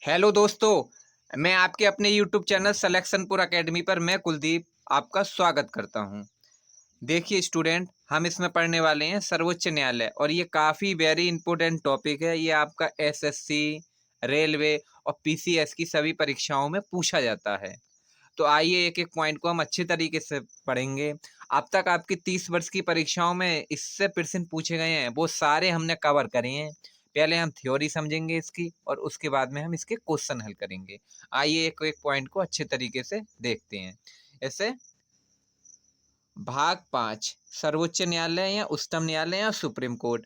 Hello दोस्तों, मैं आपके अपने यूट्यूब चैनल सिलेक्शनपुर एकेडमी पर मैं कुलदीप आपका स्वागत करता हूं। देखिए स्टूडेंट, हम इसमें पढ़ने वाले हैं सर्वोच्च न्यायालय और ये काफ़ी वेरी इंपॉर्टेंट टॉपिक है। ये आपका एसएससी, रेलवे और पीसीएस की सभी परीक्षाओं में पूछा जाता है। तो आइए एक एक पॉइंट को हम अच्छे तरीके से पढ़ेंगे। अब तक आपकी 30 वर्ष की परीक्षाओं में इससे प्रश्न पूछे गए हैं, वो सारे हमने कवर करे हैं। पहले हम थ्योरी समझेंगे इसकी और उसके बाद में हम इसके क्वेश्चन हल करेंगे। आइए एक एक पॉइंट को अच्छे तरीके से देखते हैं। ऐसे भाग 5, सर्वोच्च न्यायालय या उच्चतम न्यायालय या सुप्रीम कोर्ट।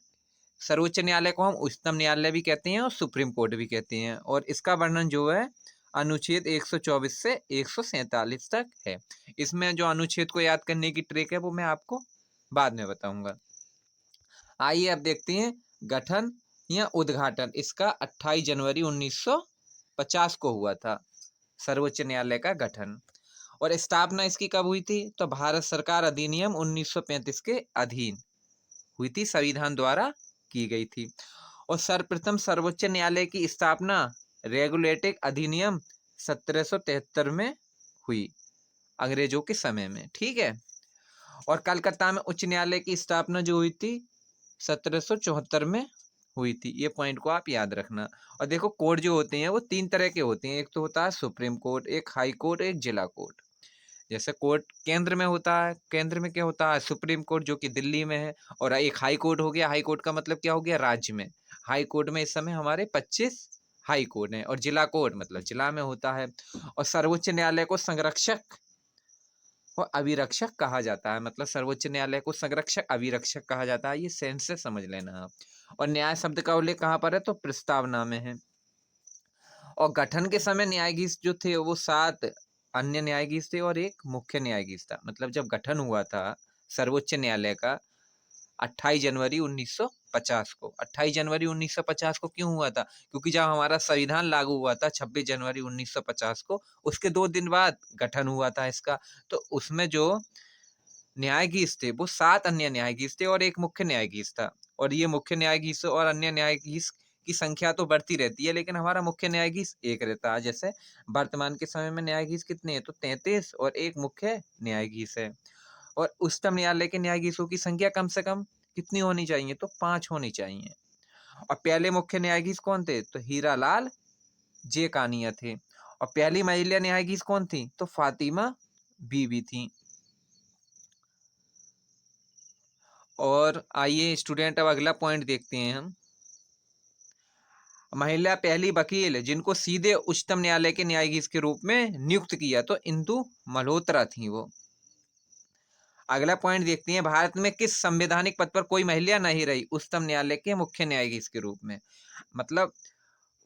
सर्वोच्च न्यायालय को हम उच्चतम न्यायालय भी कहते हैं और सुप्रीम कोर्ट भी कहते हैं, और इसका वर्णन जो है अनुच्छेद 124 से 147 तक है। इसमें जो अनुच्छेद को याद करने की ट्रिक है वो मैं आपको बाद में बताऊंगा। आइए अब देखते हैं गठन या उद्घाटन। इसका 28 जनवरी 1950 को हुआ था सर्वोच्च न्यायालय का गठन। और स्थापना इसकी कब हुई थी? तो भारत सरकार अधिनियम 1935 के अधीन हुई थी, संविधान द्वारा की गई थी। और सर्वप्रथम सर्वोच्च न्यायालय की स्थापना रेगुलेटिंग अधिनियम 1773 में हुई, अंग्रेजों के समय में। ठीक है। और कलकत्ता में उच्च न्यायालय की स्थापना जो हुई थी 1774 में हुई थी। ये पॉइंट को आप याद रखना। और देखो, कोर्ट जो होते हैं वो 3 तरह के होते हैं। एक तो होता है सुप्रीम कोर्ट, एक हाई कोर्ट, एक जिला कोर्ट। जैसे कोर्ट केंद्र में होता है, केंद्र में क्या होता है? सुप्रीम कोर्ट, जो कि दिल्ली में है। और एक हाई कोर्ट हो गया। हाई कोर्ट का मतलब क्या हो गया? राज्य में। हाई कोर्ट में इस समय हमारे 25 हाई कोर्ट हैं। और जिला कोर्ट मतलब जिला में होता है। और सर्वोच्च न्यायालय को संरक्षक और अभिरक्षक कहा जाता है। मतलब सर्वोच्च न्यायालय को संरक्षक, अभिरक्षक कहा जाता है। ये सेंस से समझ लेना आप। और न्याय शब्द का उल्लेख कहाँ पर है? तो प्रस्तावना में है। और गठन के समय न्यायाधीश जो थे वो 7 अन्य न्यायाधीश थे और एक मुख्य न्यायाधीश था। मतलब जब गठन हुआ था सर्वोच्च न्यायालय का 28 जनवरी 1950 को। 28 जनवरी 1950 को क्यों हुआ था? क्योंकि जब हमारा संविधान लागू हुआ था 26 जनवरी 1950 को, उसके 2 दिन बाद गठन हुआ था इसका। तो उसमें जो न्यायाधीश थे वो 7 अन्य न्यायाधीश थे और एक मुख्य न्यायाधीश था। और ये मुख्य न्यायाधीश और अन्य न्यायाधीश की संख्या तो बढ़ती रहती है, लेकिन हमारा मुख्य न्यायाधीश एक रहता है। जैसे वर्तमान के समय में न्यायाधीश कितने हैं? तो 33 और एक मुख्य न्यायाधीश है। और उच्चतम न्यायालय के न्यायाधीशों की संख्या कम से कम कितनी होनी चाहिए? तो 5 होनी चाहिए। और पहले मुख्य न्यायाधीश कौन थे? तो हीरालाल जे कानिया थे। और पहली महिला न्यायाधीश कौन थी? तो फातिमा बीबी थी। और आइए स्टूडेंट, अब अगला पॉइंट देखते हैं हम। महिला पहली वकील जिनको सीधे उच्चतम न्यायालय के न्यायाधीश के रूप में नियुक्त किया, तो इंदु मल्होत्रा थी वो। अगला पॉइंट देखते हैं, भारत में किस संवैधानिक पद पर कोई महिला नहीं रही उच्चतम न्यायालय के मुख्य न्यायाधीश के रूप में? मतलब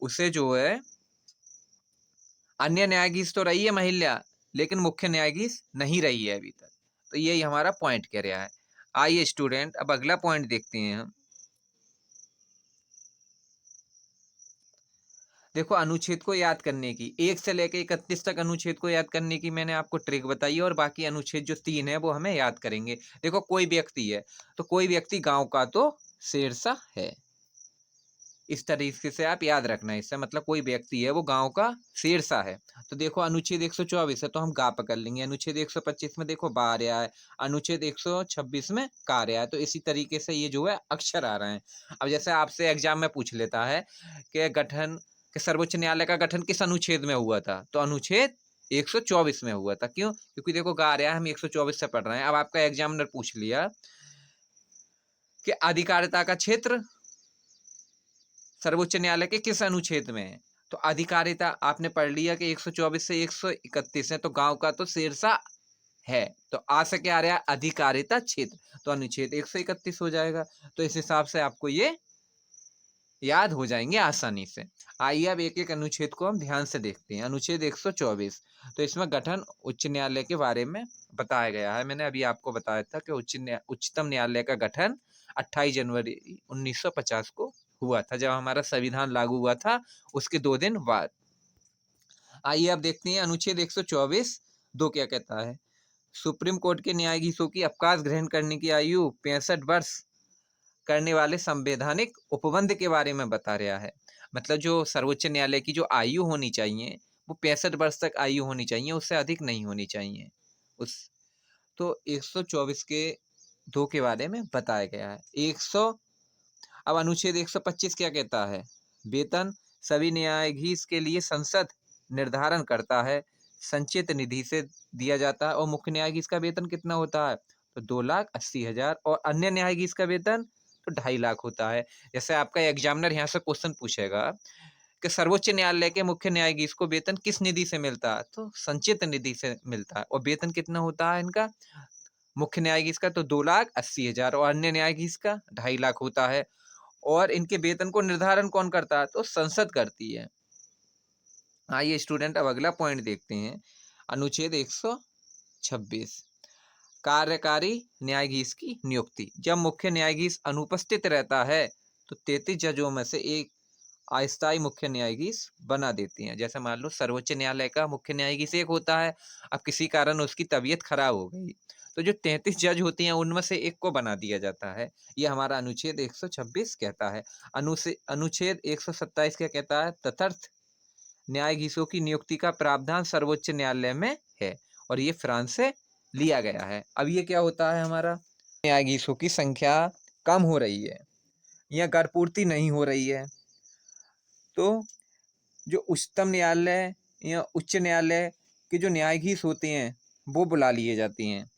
उसे जो है, अन्य न्यायाधीश तो रही है महिला, लेकिन मुख्य न्यायाधीश नहीं रही है अभी तक। तो यही हमारा पॉइंट कह रहा है। आइए स्टूडेंट, अब अगला पॉइंट देखते हैं हम। देखो, अनुच्छेद को याद करने की 1 से लेकर 31 तक अनुच्छेद को याद करने की मैंने आपको ट्रिक बताई है, और बाकी अनुच्छेद जो 3 है वो हमें याद करेंगे। देखो, कोई व्यक्ति है तो कोई व्यक्ति गांव का तो शेरशाह है। इस तरीके से आप याद रखना है। इससे मतलब कोई व्यक्ति है वो गांव का शेरशाह है। तो देखो, अनुच्छेद 124 है तो हम गा पकड़ लेंगे। अनुच्छेद 125 में देखो बा आया है। अनुच्छेद 126 में का आया है। तो इसी तरीके से ये जो है अक्षर आ रहे हैं। अब जैसे आपसे एग्जाम में पूछ लेता है कि गठन कि सर्वोच्च न्यायालय का गठन किस अनुच्छेद में हुआ था? तो अनुच्छेद 124 में हुआ था। क्यों? क्योंकि देखो गा रहा है, हम 124 से पढ़ रहे हैं। अब आपका एग्जामिनर पूछ लिया कि अधिकारिता का क्षेत्र सर्वोच्च न्यायालय के किस अनुच्छेद में है? तो अधिकारिता आपने पढ़ लिया कि 124 से 131 है, तो गांव का तो शेरशाह है। तो आ से क्या आ रहा है? अधिकारिता क्षेत्र, तो अनुच्छेद 131 हो जाएगा। तो इस हिसाब से आपको ये याद हो जाएंगे आसानी से। आइए अब एक एक अनुच्छेद को हम ध्यान से देखते हैं। अनुच्छेद 124, तो इसमें गठन उच्च न्यायालय के बारे में बताया गया है। मैंने अभी आपको बताया था कि उच्चतम न्यायालय का गठन 28 जनवरी 1950 को हुआ था, जब हमारा संविधान लागू हुआ था उसके 2 दिन बाद। आइए अब देखते हैं अनुच्छेद 124 दो क्या कहता है। सुप्रीम कोर्ट के न्यायाधीशों की अवकाश ग्रहण करने की आयु 65 वर्ष करने वाले संवैधानिक उपबंध के बारे में बता रहा है। मतलब जो सर्वोच्च न्यायालय की जो आयु होनी चाहिए वो 65 वर्ष तक आयु होनी चाहिए, उससे अधिक नहीं होनी चाहिए। उस तो 124 के 2 के बारे में बताया गया है। 100 अब अनुच्छेद 125 क्या कहता है? वेतन सभी न्यायाधीश के लिए संसद निर्धारण करता है, संचित निधि से दिया जाता है। और मुख्य न्यायाधीश का वेतन कितना होता है? तो 2,80,000। और अन्य न्यायाधीश का वेतन तो 2,50,000 होता है। जैसे आपका एग्जामिनर यहाँ से क्वेश्चन पूछेगा कि सर्वोच्च न्यायालय के मुख्य न्यायाधीश को वेतन किस निधि से मिलता है? तो संचित निधि से मिलता है। और वेतन कितना होता है इनका? मुख्य न्यायाधीश का तो 2,80,000 और अन्य न्यायाधीश का 2,50,000 होता है। और इनके वेतन को निर्धारण कौन करता है? तो संसद करती है। आइए स्टूडेंट अब अगला पॉइंट देखते हैं। अनुच्छेद 126 कार्यकारी न्यायाधीश की नियुक्ति। जब मुख्य न्यायाधीश अनुपस्थित रहता है तो 33 जजों में से एक अस्थायी मुख्य न्यायाधीश बना देती हैं। जैसे मान लो सर्वोच्च न्यायालय का मुख्य न्यायाधीश एक होता है, अब किसी कारण उसकी तबीयत खराब हो गई तो जो 33 जज होती हैं उनमें से एक को बना दिया जाता है। ये हमारा अनुच्छेद 126 कहता है। अनुच्छेद 127 क्या कहता है? तटस्थ न्यायाधीशों की नियुक्ति का प्रावधान सर्वोच्च न्यायालय में है और ये फ्रांस से लिया गया है। अब ये क्या होता है? हमारा न्यायाधीशों की संख्या कम हो रही है या गर्भपूर्ति नहीं हो रही है तो जो उच्चतम न्यायालय या उच्च न्यायालय के जो न्यायाधीश होते हैं वो बुला लिए जाते हैं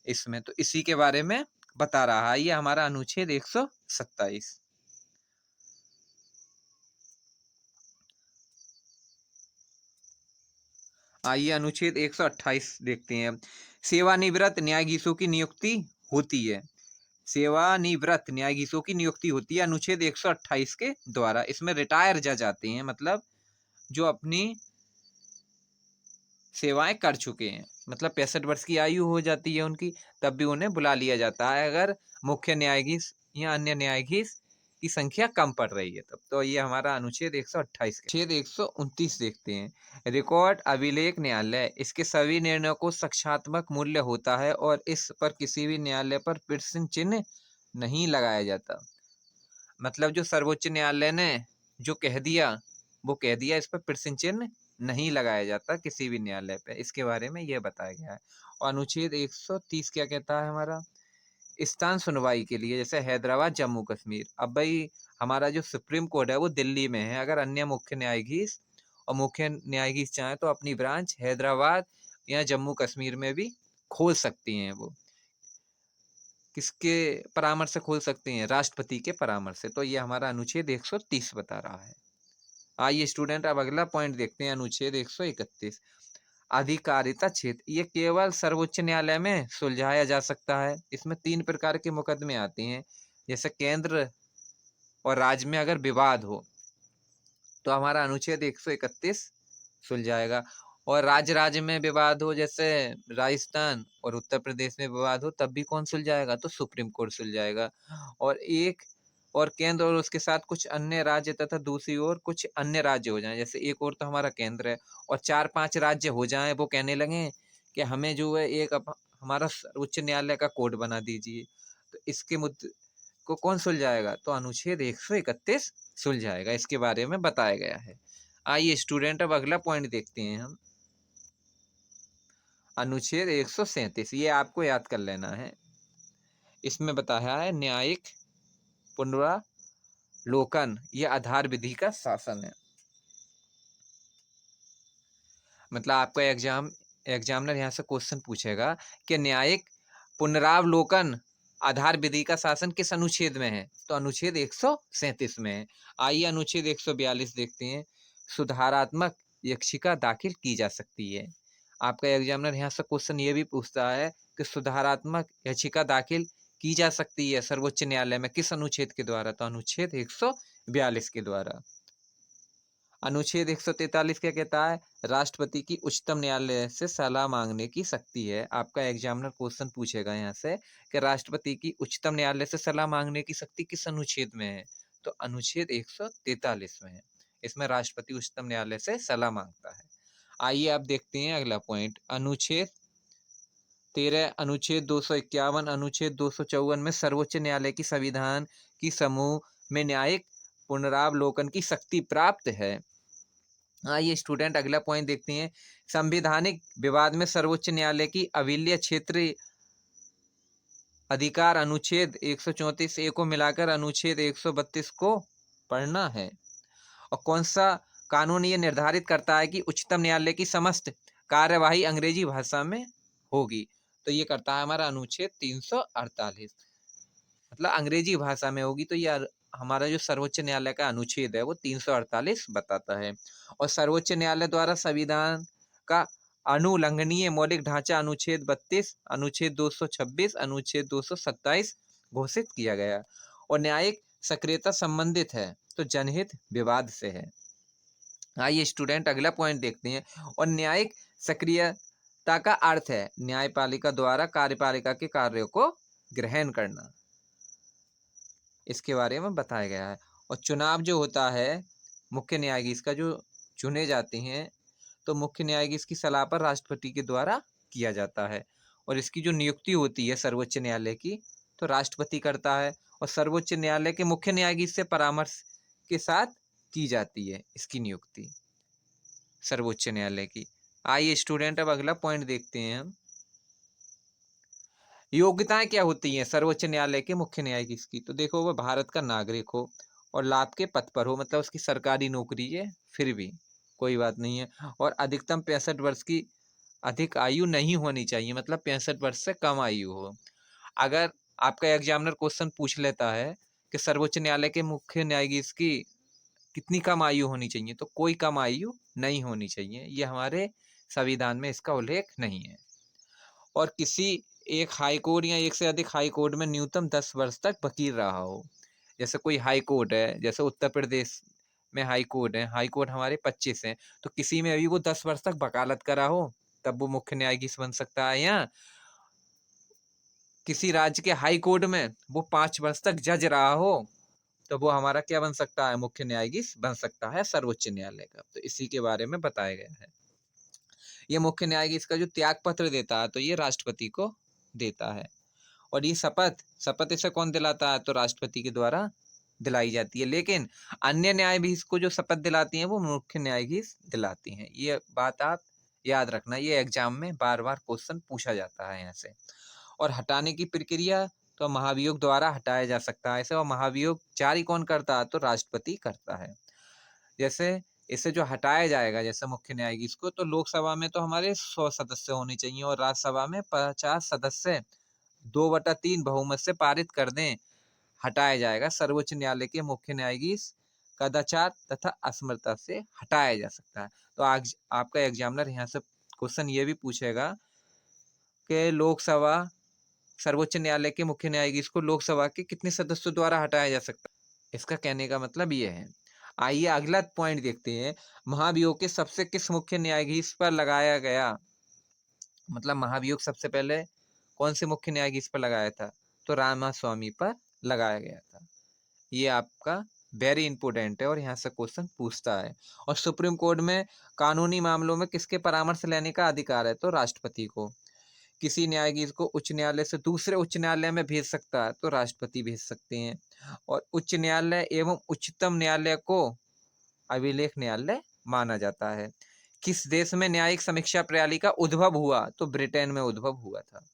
इसमें। तो इसी के बारे में बता रहा है ये हमारा अनुच्छेद 127। आइए अनुच्छेद 128 देखते हैं। सेवानिवृत्त न्यायाधीशों की नियुक्ति होती है। सेवानिवृत्त न्यायाधीशों की नियुक्ति होती है अनुच्छेद 128 के द्वारा। इसमें रिटायर जज आते हैं, मतलब जो अपनी सेवाएं कर चुके हैं, मतलब 65 वर्ष की आयु हो जाती है उनकी, तब भी उन्हें बुला लिया जाता है अगर मुख्य न्यायाधीश या अन्य न्यायाधीश की संख्या कम पड़ रही है तब। तो ये हमारा अनुच्छेद 128 अनुच्छेद 129 देखते हैं। रिकॉर्ड अभिलेख न्यायालय, इसके सभी निर्णयों को साक्ष्यात्मक मूल्य होता है और इस पर किसी भी न्यायालय पर प्रश्न चिन्ह नहीं लगाया जाता। मतलब जो सर्वोच्च न्यायालय ने जो कह दिया वो कह दिया, इस पर प्रश्न चिन्ह नहीं लगाया जाता किसी भी न्यायालय पे। इसके बारे में यह बताया गया है। और अनुच्छेद 130 क्या कहता है? हमारा स्थान सुनवाई के लिए, जैसे हैदराबाद, जम्मू कश्मीर। अब भाई हमारा जो सुप्रीम कोर्ट है वो दिल्ली में है। अगर अन्य मुख्य न्यायाधीश और मुख्य न्यायाधीश चाहें तो अपनी ब्रांच हैदराबाद या जम्मू कश्मीर में भी खोल सकती हैं। वो किसके परामर्श से खोल सकते हैं? राष्ट्रपति के परामर्श से। तो ये हमारा अनुच्छेद 130 बता रहा है। आइए स्टूडेंट अब अगला पॉइंट देखते हैं, अनुच्छेद 131 अधिकारिता क्षेत्र। ये केवल सर्वोच्च न्यायालय में सुलझाया जा सकता है। इसमें 3 प्रकार के मुकदमे आते हैं। जैसे केंद्र और राज्य में अगर विवाद हो तो हमारा अनुच्छेद 131 सुलझाएगा। और राज्य में विवाद हो, जैसे राजस्थान और उत्तर प्रदेश में विवाद हो, तब भी कौन सुलझाएगा? तो सुप्रीम कोर्ट सुलझाएगा। और केंद्र और उसके साथ कुछ अन्य राज्य तथा दूसरी ओर कुछ अन्य राज्य हो जाएं, जैसे एक और तो हमारा केंद्र है और 4-5 राज्य हो जाएं, वो कहने लगे कि हमें जो है एक हमारा उच्च न्यायालय का कोड बना दीजिए, तो इसके मुद्दे को कौन सुलझाएगा? तो अनुच्छेद 131 सुलझाएगा। इसके बारे में बताया गया है। आइए स्टूडेंट अब अगला पॉइंट देखते हैं हम, अनुच्छेद 137। ये आपको याद कर लेना है। इसमें बताया है न्यायिक पुनरावलोकन, ये आधार विधि का शासन है। मतलब आपका एग्जामिनर यहाँ से क्वेश्चन पूछेगा कि न्यायिक पुनरावलोकन आधार विधि का शासन किस अनुच्छेद में है? तो अनुच्छेद 137 में है। आइए अनुच्छेद 142 देखते हैं। सुधारात्मक याचिका दाखिल की जा सकती है। आपका एग्जामिनर यहाँ से क्वेश्चन ये भी पूछता है कि सुधारात्मक याचिका दाखिल की जा सकती है सर्वोच्च न्यायालय में किस अनुच्छेद के द्वारा? तो अनुच्छेद 142 के द्वारा। अनुच्छेद 143 क्या कहता है? राष्ट्रपति की उच्चतम न्यायालय से सलाह मांगने की शक्ति है। आपका एग्जामिनर क्वेश्चन पूछेगा यहाँ से कि राष्ट्रपति की उच्चतम न्यायालय से सलाह मांगने की शक्ति किस अनुच्छेद में है? तो अनुच्छेद 143 में है। इसमें राष्ट्रपति उच्चतम न्यायालय से सलाह मांगता है। आइए आप देखते हैं अगला पॉइंट, अनुच्छेद 13, अनुच्छेद 251, अनुच्छेद 254 में सर्वोच्च न्यायालय की संविधान की समूह में न्यायिक पुनरावलोकन की शक्ति प्राप्त है। ये स्टूडेंट अगला पॉइंट देखते हैं। संवैधानिक विवाद में सर्वोच्च न्यायालय की अविलय क्षेत्रीय अधिकार अनुच्छेद 134 ए को मिलाकर अनुच्छेद 132 को पढ़ना है। और कौन सा कानून ये निर्धारित करता है कि उच्चतम न्यायालय की समस्त कार्यवाही अंग्रेजी भाषा में होगी? तो ये करता है हमारा अनुच्छेद 348, मतलब अंग्रेजी भाषा में होगी। तो ये हमारा जो सर्वोच्च न्यायालय का अनुच्छेद है वो 348 बताता है। और सर्वोच्च न्यायालय द्वारा संविधान का अनुलंघनीय मौलिक ढांचा अनुच्छेद 32, अनुच्छेद 226, अनुच्छेद 227 घोषित किया गया। और न्यायिक सक्रियता संबंधित है तो जनहित विवाद से है। आइए स्टूडेंट अगला पॉइंट देखते हैं। और न्यायिक सक्रियता का अर्थ है न्यायपालिका द्वारा कार्यपालिका के कार्यों को ग्रहण करना, इसके बारे में बताया गया है। और चुनाव जो होता है मुख्य न्यायाधीश का, जो चुने जाते हैं, तो मुख्य न्यायाधीश की सलाह पर राष्ट्रपति के द्वारा किया जाता है। और इसकी जो नियुक्ति होती है सर्वोच्च न्यायालय की, तो राष्ट्रपति करता है। और सर्वोच्च न्यायालय के मुख्य न्यायाधीश से परामर्श के साथ की जाती है इसकी नियुक्ति सर्वोच्च न्यायालय की। आइए स्टूडेंट अब अगला पॉइंट देखते हैं हम। योग्यताएं क्या होती हैं सर्वोच्च न्यायालय के मुख्य न्यायाधीश की? तो देखो, वह भारत का नागरिक हो और लाभ के पद पर हो, मतलब उसकी सरकारी नौकरी है फिर भी कोई बात नहीं है। और अधिकतम 65 वर्ष की अधिक आयु नहीं होनी चाहिए, मतलब 65 वर्ष से कम आयु हो। अगर आपका एग्जामिनर क्वेश्चन पूछ लेता है कि सर्वोच्च न्यायालय के मुख्य न्यायाधीश की कितनी कम आयु होनी चाहिए, तो कोई कम आयु नहीं होनी चाहिए। ये हमारे संविधान में इसका उल्लेख नहीं है। और किसी एक हाई कोर्ट या एक से अधिक हाई कोर्ट में न्यूनतम 10 वर्ष तक वकील रहा हो। जैसे कोई हाई कोर्ट है, जैसे उत्तर प्रदेश में हाई कोर्ट है, हाई कोर्ट हमारे 25 हैं, तो किसी में अभी वो 10 वर्ष तक वकालत करा हो तब वो मुख्य न्यायाधीश बन सकता है। या किसी राज्य के हाई कोर्ट में वो 5 वर्ष तक जज रहा हो तो वो हमारा क्या बन सकता है? मुख्य न्यायाधीश बन सकता है सर्वोच्च न्यायालय का। तो इसी के बारे में बताया गया है। ये मुख्य न्यायाधीश का जो त्याग पत्र देता है तो ये राष्ट्रपति को देता है। और ये शपथ शपथ इसे कौन दिलाता है? तो राष्ट्रपति के द्वारा दिलाई जाती है। लेकिन अन्य न्यायाधीश को जो शपथ दिलाती हैं वो मुख्य न्यायाधीश दिलाती हैं। ये बात आप याद रखना, ये एग्जाम में बार बार क्वेश्चन पूछा जाता है यहाँ से। और हटाने की प्रक्रिया तो महाभियोग द्वारा हटाया जा सकता है इसे। और महाभियोग जारी कौन करता है? तो राष्ट्रपति करता है। जैसे इसे जो हटाया जाएगा जैसे मुख्य न्यायाधीश को, तो लोकसभा में तो हमारे 100 सदस्य होने चाहिए और राज्यसभा में 50 सदस्य 2/3 बहुमत से पारित कर दें, हटाया जाएगा। सर्वोच्च न्यायालय के मुख्य न्यायाधीश कदाचार तथा असमर्थता से हटाया जा सकता है। तो आज आपका एग्जामिनर यहाँ से क्वेश्चन ये भी पूछेगा कि लोकसभा सर्वोच्च न्यायालय के मुख्य न्यायाधीश को लोकसभा के कितने सदस्यों द्वारा हटाया जा सकता है? इसका कहने का मतलब ये है। आइए अगला पॉइंट देखते हैं। महाभियोग के सबसे किस मुख्य न्यायाधीश पर लगाया गया? मतलब महाभियोग सबसे पहले कौन से मुख्य न्यायाधीश पर लगाया था? तो रामास्वामी पर लगाया गया था। ये आपका वेरी इंपॉर्टेंट है और यहाँ से क्वेश्चन पूछता है। और सुप्रीम कोर्ट में कानूनी मामलों में किसके परामर्श लेने का अधिकार है? तो राष्ट्रपति को। किसी न्यायाधीश को उच्च न्यायालय से दूसरे उच्च न्यायालय में भेज सकता है? तो राष्ट्रपति भेज सकते हैं। और उच्च न्यायालय एवं उच्चतम न्यायालय को अभिलेख न्यायालय माना जाता है। किस देश में न्यायिक समीक्षा प्रणाली का उद्भव हुआ? तो ब्रिटेन में उद्भव हुआ था।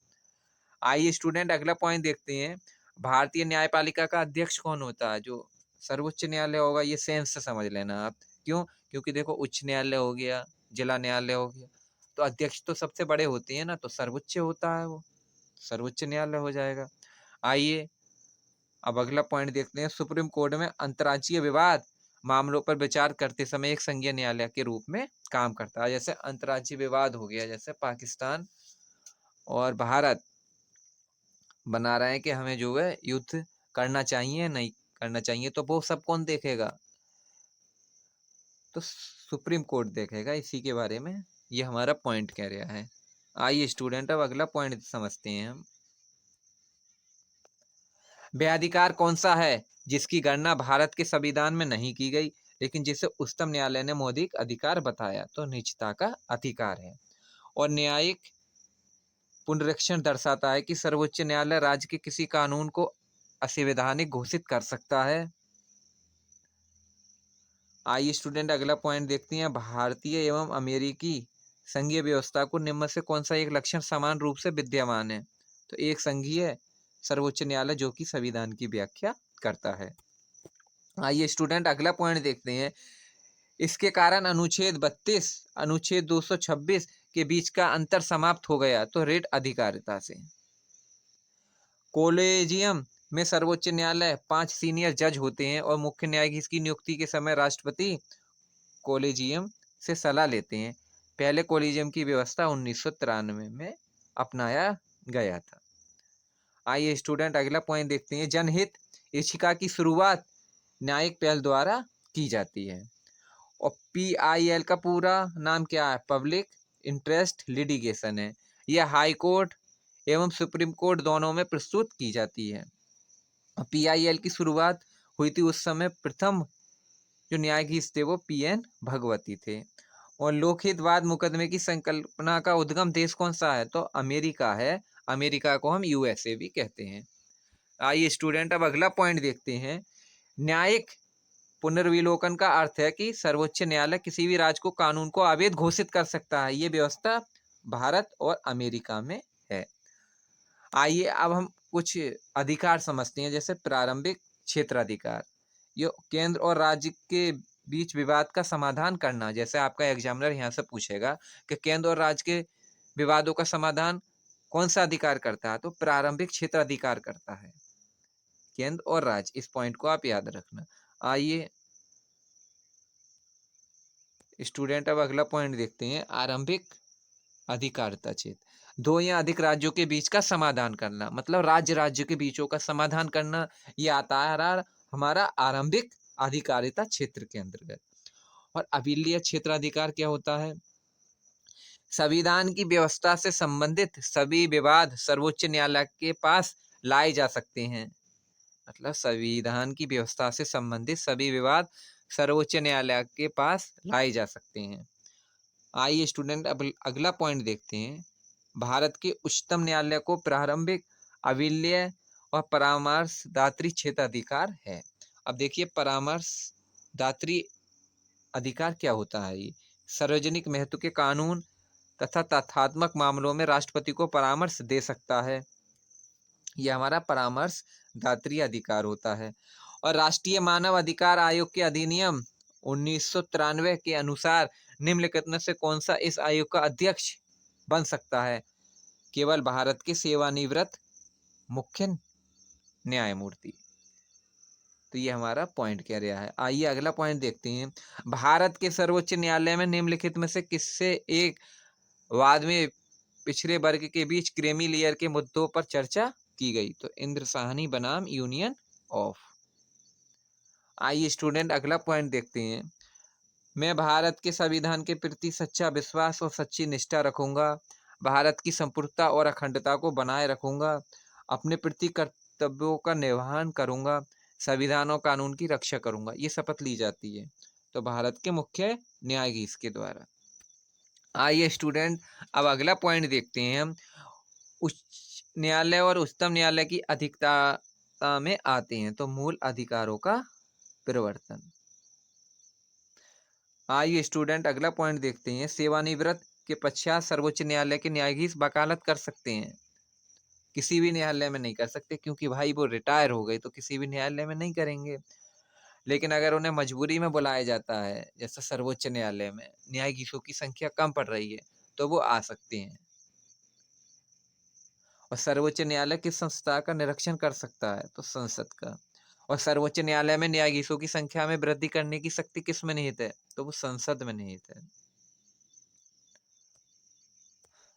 आइए स्टूडेंट अगला पॉइंट देखते हैं। भारतीय न्यायपालिका का अध्यक्ष कौन होता है? जो सर्वोच्च न्यायालय होगा, ये सेंस से समझ लेना आप। क्यों? क्योंकि देखो, उच्च न्यायालय हो गया, जिला न्यायालय हो गया, तो अध्यक्ष तो सबसे बड़े होते हैं ना, तो सर्वोच्च होता है, वो सर्वोच्च न्यायालय हो जाएगा। आइए अब अगला पॉइंट देखते हैं। सुप्रीम कोर्ट में अंतर्राज्यीय विवाद मामलों पर विचार करते समय एक संघीय न्यायालय के रूप में काम करता है। जैसे अंतर्राज्यीय विवाद हो गया, जैसे पाकिस्तान और भारत बना रहे हैं कि हमें जो है युद्ध करना चाहिए नहीं करना चाहिए, तो वो सब कौन देखेगा? तो सुप्रीम कोर्ट देखेगा। इसी के बारे में ये हमारा पॉइंट कह रहा है। आइए स्टूडेंट अब अगला पॉइंट समझते हैं हम। व्यधिकार कौन सा है जिसकी गणना भारत के संविधान में नहीं की गई लेकिन जिसे उच्चतम न्यायालय ने मौलिक अधिकार बताया? तो निजता का अधिकार है। और न्यायिक पुनरीक्षण दर्शाता है कि सर्वोच्च न्यायालय राज्य के किसी कानून को असंवैधानिक घोषित कर सकता है। आइए स्टूडेंट अगला पॉइंट देखते हैं। भारतीय एवं अमेरिकी संघीय व्यवस्था को निम्न से कौन सा एक लक्षण समान रूप से विद्यमान है? तो एक संघीय सर्वोच्च न्यायालय जो कि संविधान की व्याख्या करता है। आइए स्टूडेंट अगला पॉइंट देखते हैं। इसके कारण अनुच्छेद 32 अनुच्छेद 226 के बीच का अंतर समाप्त हो गया। तो रिट अधिकारिता से। कोलेजियम में सर्वोच्च न्यायालय 5 सीनियर जज होते हैं और मुख्य न्यायाधीश की नियुक्ति के समय राष्ट्रपति कोलेजियम से सलाह लेते हैं। पहले कोलेजियम की व्यवस्था 1993 में अपनाया गया था। आइए स्टूडेंट अगला पॉइंट देखते हैं। जनहित याचिका की शुरुआत न्यायिक पहल द्वारा की जाती है। और PIL का पूरा नाम क्या है? पब्लिक इंटरेस्ट लिटिगेशन है। यह हाई कोर्ट एवं सुप्रीम कोर्ट दोनों में प्रस्तुत की जाती है। PIL की शुरुआत हुई थी उस समय प्रथम जो न्यायाधीश थे वो PN भगवती थे। और लोकहितवाद मुकदमे की संकल्पना का उद्गम देश कौन सा है? तो अमेरिका है। अमेरिका को हम USA भी कहते हैं। आइए स्टूडेंट अब अगला पॉइंट देखते हैं। न्यायिक पुनर्विलोकन का अर्थ है कि सर्वोच्च न्यायालय किसी भी राज्य को कानून को अवैध घोषित कर सकता है। ये व्यवस्था भारत और अमेरिका में है। आइए अब हम कुछ अधिकार समझते हैं, जैसे प्रारंभिक क्षेत्राधिकार। ये केंद्र और राज्य के बीच विवाद का समाधान करना। जैसे आपका एग्जामिनर यहाँ से पूछेगा कि केंद्र और राज्य के विवादों का समाधान कौन सा अधिकार करता है? तो प्रारंभिक क्षेत्राधिकार करता है, केंद्र और राज्य। इस पॉइंट को आप याद रखना। आइए स्टूडेंट अब अगला पॉइंट देखते हैं। आरंभिक अधिकारिता क्षेत्र। दो या अधिक राज्यों के बीच का समाधान करना, मतलब राज्य राज्य के बीचों का समाधान करना, ये आता है हमारा आरंभिक अधिकारिता क्षेत्र के अंतर्गत। और अभिलेय क्षेत्राधिकार क्या होता है? संविधान की व्यवस्था से संबंधित सभी विवाद सर्वोच्च न्यायालय के पास लाए जा सकते हैं। मतलब संविधान की व्यवस्था से संबंधित सभी विवाद सर्वोच्च न्यायालय के पास लाए जा सकते हैं। आइए स्टूडेंट अब अगला पॉइंट देखते हैं। भारत के उच्चतम न्यायालय को प्रारंभिक, अभिलेय और परामर्शदात्री क्षेत्राधिकार है। अब देखिए परामर्शदात्री अधिकार क्या होता है? ये सार्वजनिक महत्व के कानून तथा तथ्यात्मक मामलों में राष्ट्रपति को परामर्श दे सकता है। यह हमारा परामर्शदात्री अधिकार होता है। और राष्ट्रीय मानव अधिकार आयोग के अधिनियम 1993 के अनुसार निम्नलिखित में से कौन सा इस आयोग का अध्यक्ष बन सकता है? केवल भारत के सेवानिवृत्त मुख्य न्यायमूर्ति। तो ये हमारा पॉइंट कह रहा है। आइए अगला पॉइंट देखते हैं। भारत के सर्वोच्च न्यायालय में निम्नलिखित में से किससे एक वाद में पिछड़े वर्ग के बीच क्रीमी लेयर के मुद्दों पर चर्चा की गई? तो इंद्र साहनी बनाम यूनियन ऑफ। आइए स्टूडेंट अगला पॉइंट देखते हैं। मैं भारत के संविधान के प्रति सच्चा विश्वास और सच्ची निष्ठा रखूंगा। भारत की संप्रभुता और अखंडता को बनाए रखूंगा। अपने प्रति कर्तव्यों का निर्वहन करूंगा। संविधान और कानून की रक्षा करूंगा। ये शपथ ली जाती है तो भारत के मुख्य न्यायाधीश के द्वारा। आइए स्टूडेंट अब अगला पॉइंट देखते हैं हम। उच्च न्यायालय और उच्चतम न्यायालय की अधिकता में आते हैं। तो मूल अधिकारों का परिवर्तन। आइए स्टूडेंट अगला पॉइंट देखते हैं। सेवानिवृत्त के पश्चात सर्वोच्च न्यायालय के न्यायाधीश वकालत कर सकते हैं। किसी भी न्यायालय में नहीं कर सकते, क्योंकि भाई वो रिटायर हो गए तो किसी भी न्यायालय में नहीं करेंगे। लेकिन अगर उन्हें मजबूरी में बुलाया जाता है, जैसे सर्वोच्च न्यायालय में न्यायाधीशों की संख्या कम पड़ रही है, तो वो आ सकते हैं। और सर्वोच्च न्यायालय किस संस्था का निरीक्षण कर सकता है? तो संसद का। और सर्वोच्च न्यायालय में न्यायाधीशों की संख्या में वृद्धि करने की शक्ति किस में निहित है? तो वो संसद में निहित है।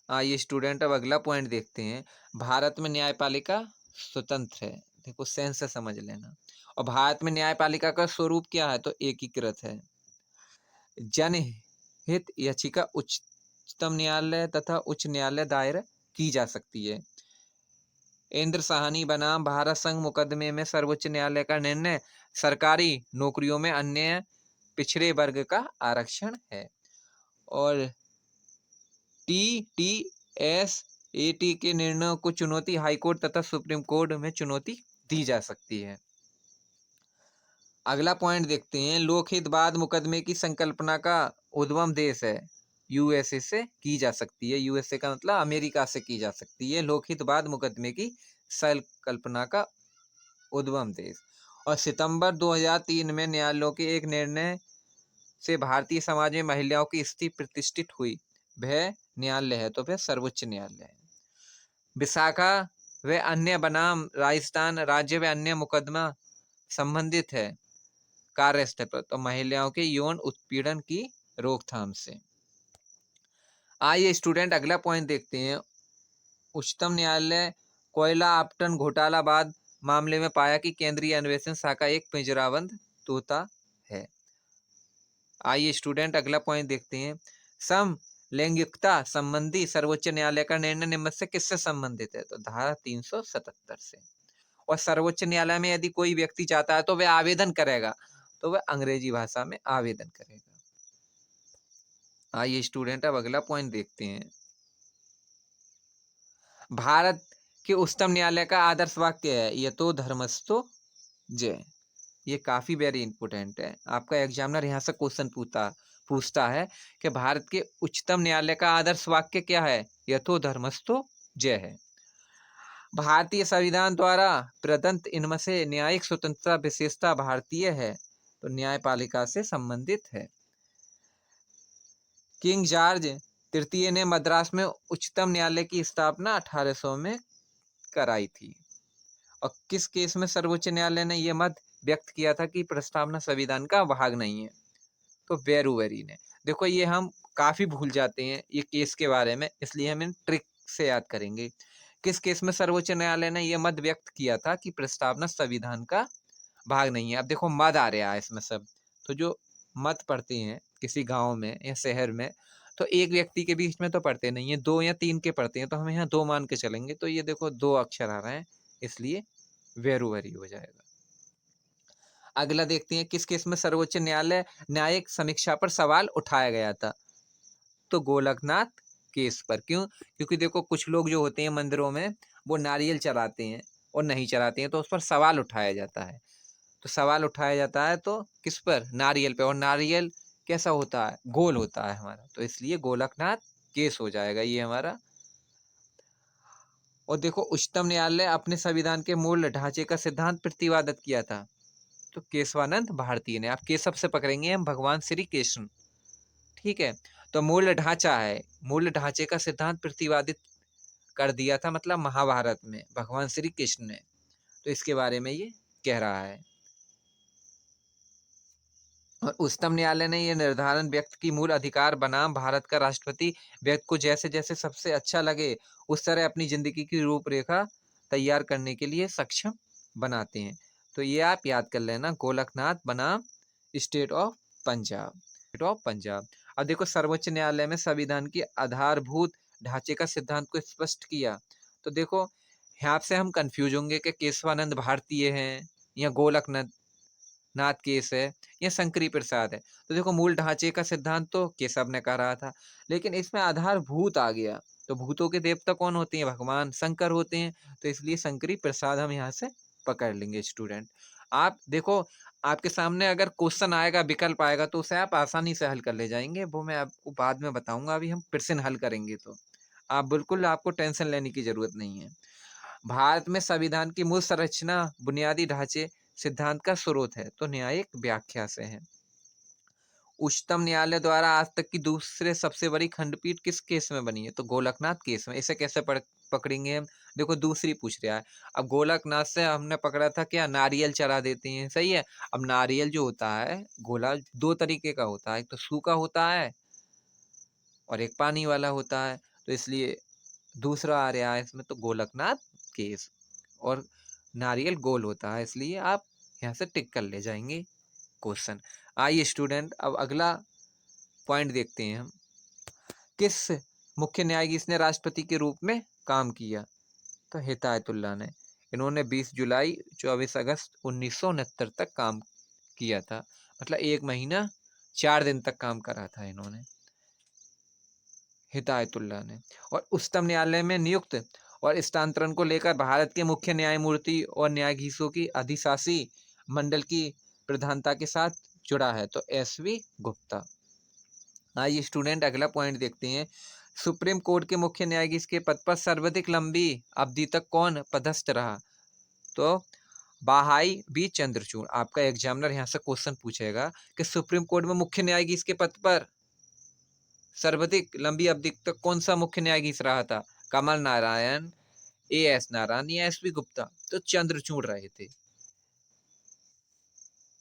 आइए स्टूडेंट अब अगला पॉइंट देखते हैं। भारत में न्यायपालिका स्वतंत्र है। देखो सेंस से समझ लेना। और भारत में न्यायपालिका का स्वरूप क्या है? तो एकीकृत है। जनहित याचिका उच्चतम न्यायालय तथा उच्च न्यायालय दायर की जा सकती है। इंद्र साहनी बनाम भारत संघ मुकदमे में सर्वोच्च न्यायालय का निर्णय सरकारी नौकरियों में अन्य पिछड़े वर्ग का आरक्षण है। और TTSAT के निर्णयों को चुनौती हाईकोर्ट तथा सुप्रीम कोर्ट में चुनौती दी जा सकती है। अगला पॉइंट देखते हैं, लोकहित बाद मुकदमे की संकल्पना का उद्गम देश है, यूएसए से की जा सकती है। यूएसए का मतलब अमेरिका से की जा सकती है लोकहित बाद मुकदमे की संकल्पना का उद्गम देश। और सितंबर 2003 में न्यायालयों के एक निर्णय से भारतीय समाज में महिलाओं की स्थिति प्रतिष्ठित हुई। वह न्यायालय है तो वह सर्वोच्च न्यायालय है। विशाखा व अन्य बनाम राजस्थान राज्य व अन्य मुकदमा संबंधित है कार्यस्थल पर, तो महिलाओं के यौन उत्पीड़न की रोकथाम से। आइए स्टूडेंट अगला पॉइंट देखते हैं, उच्चतम न्यायालय कोयला आवंटन घोटाला बाद मामले में पाया कि केंद्रीय अन्वेषण शाखा एक पिंजराबंद तोता है। आइए स्टूडेंट अगला पॉइंट देखते हैं, सम लैंगिकता संबंधी सर्वोच्च न्यायालय का निर्णय निम्न से किससे संबंधित है, तो धारा 377 से। और सर्वोच्च न्यायालय में यदि कोई व्यक्ति चाहता है तो वह आवेदन करेगा, तो वह अंग्रेजी भाषा में आवेदन करेगा। आइए स्टूडेंट अब अगला पॉइंट देखते हैं, भारत के उच्चतम न्यायालय का आदर्श वाक्य है यतो धर्मस्थो जय। ये काफी वेरी इंपोर्टेंट है, आपका एग्जामिनर यहाँ से क्वेश्चन पूछता है कि भारत के उच्चतम न्यायालय का आदर्श वाक्य क्या है, यथो धर्मस्थो जय है। भारतीय संविधान द्वारा प्रदत्त इनमें से न्यायिक स्वतंत्रता विशेषता भारतीय है, तो न्यायपालिका से संबंधित है। किंग जॉर्ज तृतीय ने मद्रास में उच्चतम न्यायालय की स्थापना 1800 में कराई थी। और किस केस में सर्वोच्च न्यायालय ने यह मत व्यक्त किया था कि प्रस्तावना संविधान का भाग नहीं है, तो वेरुवरी ने। देखो ये हम काफी भूल जाते हैं ये केस के बारे में, इसलिए हम इन ट्रिक से याद करेंगे। किस केस में सर्वोच्च न्यायालय ने यह मत व्यक्त किया था कि प्रस्तावना संविधान का भाग नहीं है। अब देखो मत आ रहा है इसमें सब, तो जो मत पढ़ते हैं किसी गांव में या शहर में, तो एक व्यक्ति के बीच में तो पढ़ते नहीं है, 2 या 3 के पढ़ते हैं, तो हम यहाँ 2 मान के चलेंगे। तो ये देखो 2 अक्षर आ रहे हैं, इसलिए वेरुवरी हो जाएगा। अगला देखते हैं, किस केस में सर्वोच्च न्यायालय न्यायिक समीक्षा पर सवाल उठाया गया था, तो गोलकनाथ केस पर। क्यों? क्योंकि देखो कुछ लोग जो होते हैं मंदिरों में वो नारियल चढ़ाते हैं और नहीं चढ़ाते हैं, तो उस पर सवाल उठाया जाता है। तो सवाल उठाया जाता है तो किस पर, नारियल पे। और नारियल कैसा होता है, गोल होता है हमारा, तो इसलिए गोलकनाथ केस हो जाएगा ये हमारा। और देखो उच्चतम न्यायालय अपने संविधान के मूल ढांचे का सिद्धांत प्रतिपादित किया था, तो केशवानंद भारती ने। आप केशव से पकड़ेंगे हम भगवान श्री कृष्ण, ठीक है। तो मूल ढांचा है, मूल ढांचे का सिद्धांत प्रतिपादित कर दिया था, मतलब महाभारत में भगवान श्री कृष्ण ने, तो इसके बारे में ये कह रहा है। और उच्चतम न्यायालय ने यह निर्धारण व्यक्त की मूल अधिकार बनाम भारत का राष्ट्रपति व्यक्ति को जैसे जैसे सबसे अच्छा लगे उस तरह अपनी जिंदगी की रूपरेखा तैयार करने के लिए सक्षम बनाते हैं। तो ये आप याद कर लेना, गोलकनाथ बनाम state of Punjab, state of Punjab. अब देखो सर्वोच्च न्यायालय में संविधान की आधारभूत ढांचे का सिद्धांत को स्पष्ट किया। तो देखो यहाँ से हम कंफ्यूज होंगे कि केशवानंद भारतीय हैं या गोलकनाथ नाथ केस है या शंकरी प्रसाद है। तो देखो मूल ढांचे का सिद्धांत तो केशव ने कहा था, लेकिन इसमें आधारभूत आ गया, तो भूतों के देवता कौन होते हैं, भगवान शंकर होते हैं, तो इसलिए शंकरी प्रसाद हम यहाँ से पकड़ लेंगे स्टूडेंट। आप देखो आपके सामने अगर क्वेश्चन आएगा, विकल्प आएगा, तो उसे आप आसानी से हल कर ले जाएंगे, वो मैं आपको बाद में बताऊंगा, अभी हम प्रश्न हल करेंगे। तो आप बिल्कुल, आपको टेंशन लेने की जरूरत नहीं है। भारत में संविधान की मूल संरचना बुनियादी ढांचे सिद्धांत का स्रोत है, तो न्यायिक व्याख्या से है। उच्चतम न्यायालय द्वारा आज तक की दूसरे सबसे बड़ी खंडपीठ किस केस में बनी है, तो गोलकनाथ केस में। इसे कैसे पकड़ेंगे हम, देखो दूसरी पूछ रहा है। अब गोलकनाथ से हमने पकड़ा था क्या, नारियल चढ़ा देते हैं, सही है। अब नारियल जो होता है गोला 2 तरीके का होता है, एक तो सूखा होता है और एक पानी वाला होता है, तो इसलिए दूसरा आ रहा है इसमें, तो गोलकनाथ केस। और नारियल गोल होता है, इसलिए आप यहाँ से टिक कर ले जाएंगे क्वेश्चन। आइए स्टूडेंट अब अगला पॉइंट देखते हैं हम, किस मुख्य न्यायाधीश ने राष्ट्रपति के रूप में काम किया, तो हिदायतुल्लाह ने। इन्होंने 20 जुलाई 24 अगस्त 1969 तक काम किया था, मतलब 1 महीना 4 दिन तक काम करा था इन्होंने, हिदायतुल्लाह ने। और उच्चतम न्यायालय में नियुक्त और स्थानांतरण को लेकर भारत के मुख्य न्यायमूर्ति और न्यायाधीशों की अधिशासी मंडल की प्रधानता के साथ जुड़ा है? तो एसवी गुप्ता। आइए स्टूडेंट अगला पॉइंट देखते हैं। सुप्रीम कोर्ट के मुख्य न्यायाधीश के पद पर सर्वाधिक लंबी अवधि तक कौन पदस्थ रहा? तो बाहाई बी चंद्रचूड़। आपका एग्जामिनर यहाँ से क्वेश्चन पूछेगा कि सुप्रीम कोर्ट में मुख्य न्यायाधीश के पद पर सर्वाधिक लंबी अवधि तक कौन सा मुख्य न्यायाधीश रहा था? कमल नारायण, ए एस नारायण या एस बी गुप्ता? तो चंद्रचूड़ रहे थे।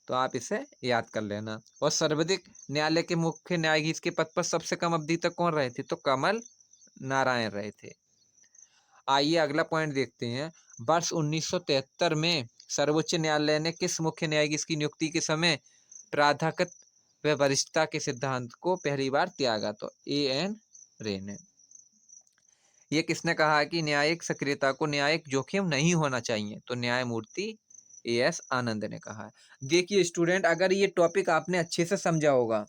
तो आप इसे याद कर लेना। और सर्वाधिक न्यायालय के मुख्य न्यायाधीश के पद पर सबसे कम अवधि तक कौन रहे थे? तो कमल नारायण रहे थे। आइए अगला पॉइंट देखते हैं। वर्ष 1973 में सर्वोच्च न्यायालय ने किस मुख्य न्यायाधीश की नियुक्ति के समय प्राध्यापक व वरिष्ठता के सिद्धांत को पहली बार त्यागा? तो ए एन रे ने। ये किसने कहा कि न्यायिक सक्रियता को न्यायिक जोखिम नहीं होना चाहिए? तो न्यायमूर्ति ए एस आनंद ने कहा है। देखिए स्टूडेंट, अगर ये टॉपिक आपने अच्छे से समझा होगा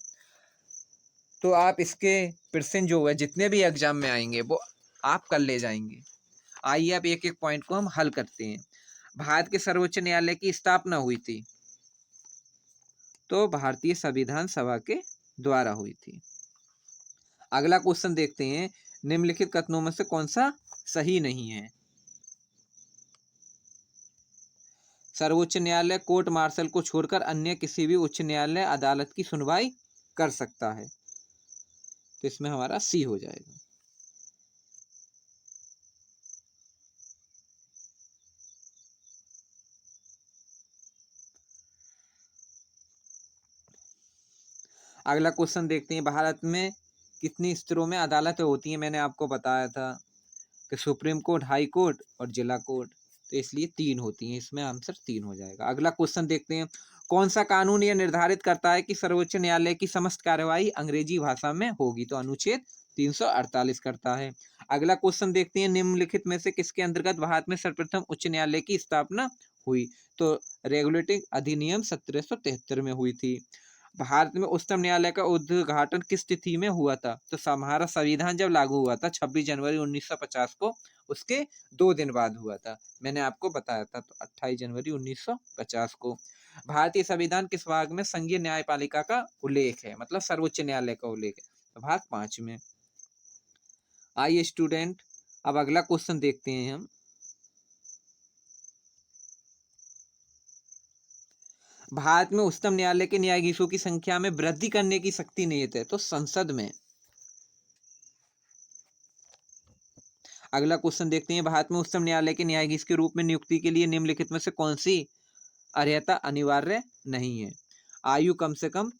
तो आप इसके प्रश्न जो है जितने भी एग्जाम में आएंगे वो आप कर ले जाएंगे। आइए अब एक एक पॉइंट को हम हल करते हैं। भारत के सर्वोच्च न्यायालय की स्थापना हुई थी? तो भारतीय संविधान सभा के द्वारा हुई थी। अगला क्वेश्चन देखते हैं। निम्नलिखित कथनों में से कौन सा सही नहीं है? सर्वोच्च न्यायालय कोर्ट मार्शल को छोड़कर अन्य किसी भी उच्च न्यायालय अदालत की सुनवाई कर सकता है। तो इसमें हमारा सी हो जाएगा। अगला क्वेश्चन देखते हैं। भारत में कितनी स्तरों में अदालतें होती हैं? मैंने आपको बताया था कि सुप्रीम कोर्ट, हाई कोर्ट और जिला कोर्ट। तो इसलिए 3 होती हैं। इसमें आंसर 3 हो जाएगा। अगला क्वेश्चन देखते हैं। कौन सा कानून यह निर्धारित करता है कि सर्वोच्च न्यायालय की समस्त कार्यवाही अंग्रेजी भाषा में होगी? तो अनुच्छेद 348 करता है। अगला क्वेश्चन देखते हैं। निम्नलिखित में से किसके अंतर्गत भारत में सर्वप्रथम उच्च न्यायालय की स्थापना हुई? तो रेगुलेटिंग अधिनियम 1773 में हुई थी। भारत में उच्चतम न्यायालय का उद्घाटन किस तिथि में हुआ था? तो हमारा संविधान जब लागू हुआ था 26 जनवरी 1950 को, उसके 2 दिन बाद हुआ था। मैंने आपको बताया था। तो 28 जनवरी 1950 को। भारतीय संविधान किस भाग में संघीय न्यायपालिका का उल्लेख है? मतलब सर्वोच्च न्यायालय का उल्लेख है। तो भाग 5 में। आइए स्टूडेंट अब अगला क्वेश्चन देखते हैं हम। भारत में उच्चतम न्यायालय के न्यायाधीशों की संख्या में वृद्धि करने की शक्ति निहित है? तो संसद में। अगला क्वेश्चन देखते हैं। भारत में उच्चतम न्यायालय के न्यायाधीश के रूप में नियुक्ति के लिए निम्नलिखित में से कौन सी अर्हता अनिवार्य नहीं है? आयु कम से कम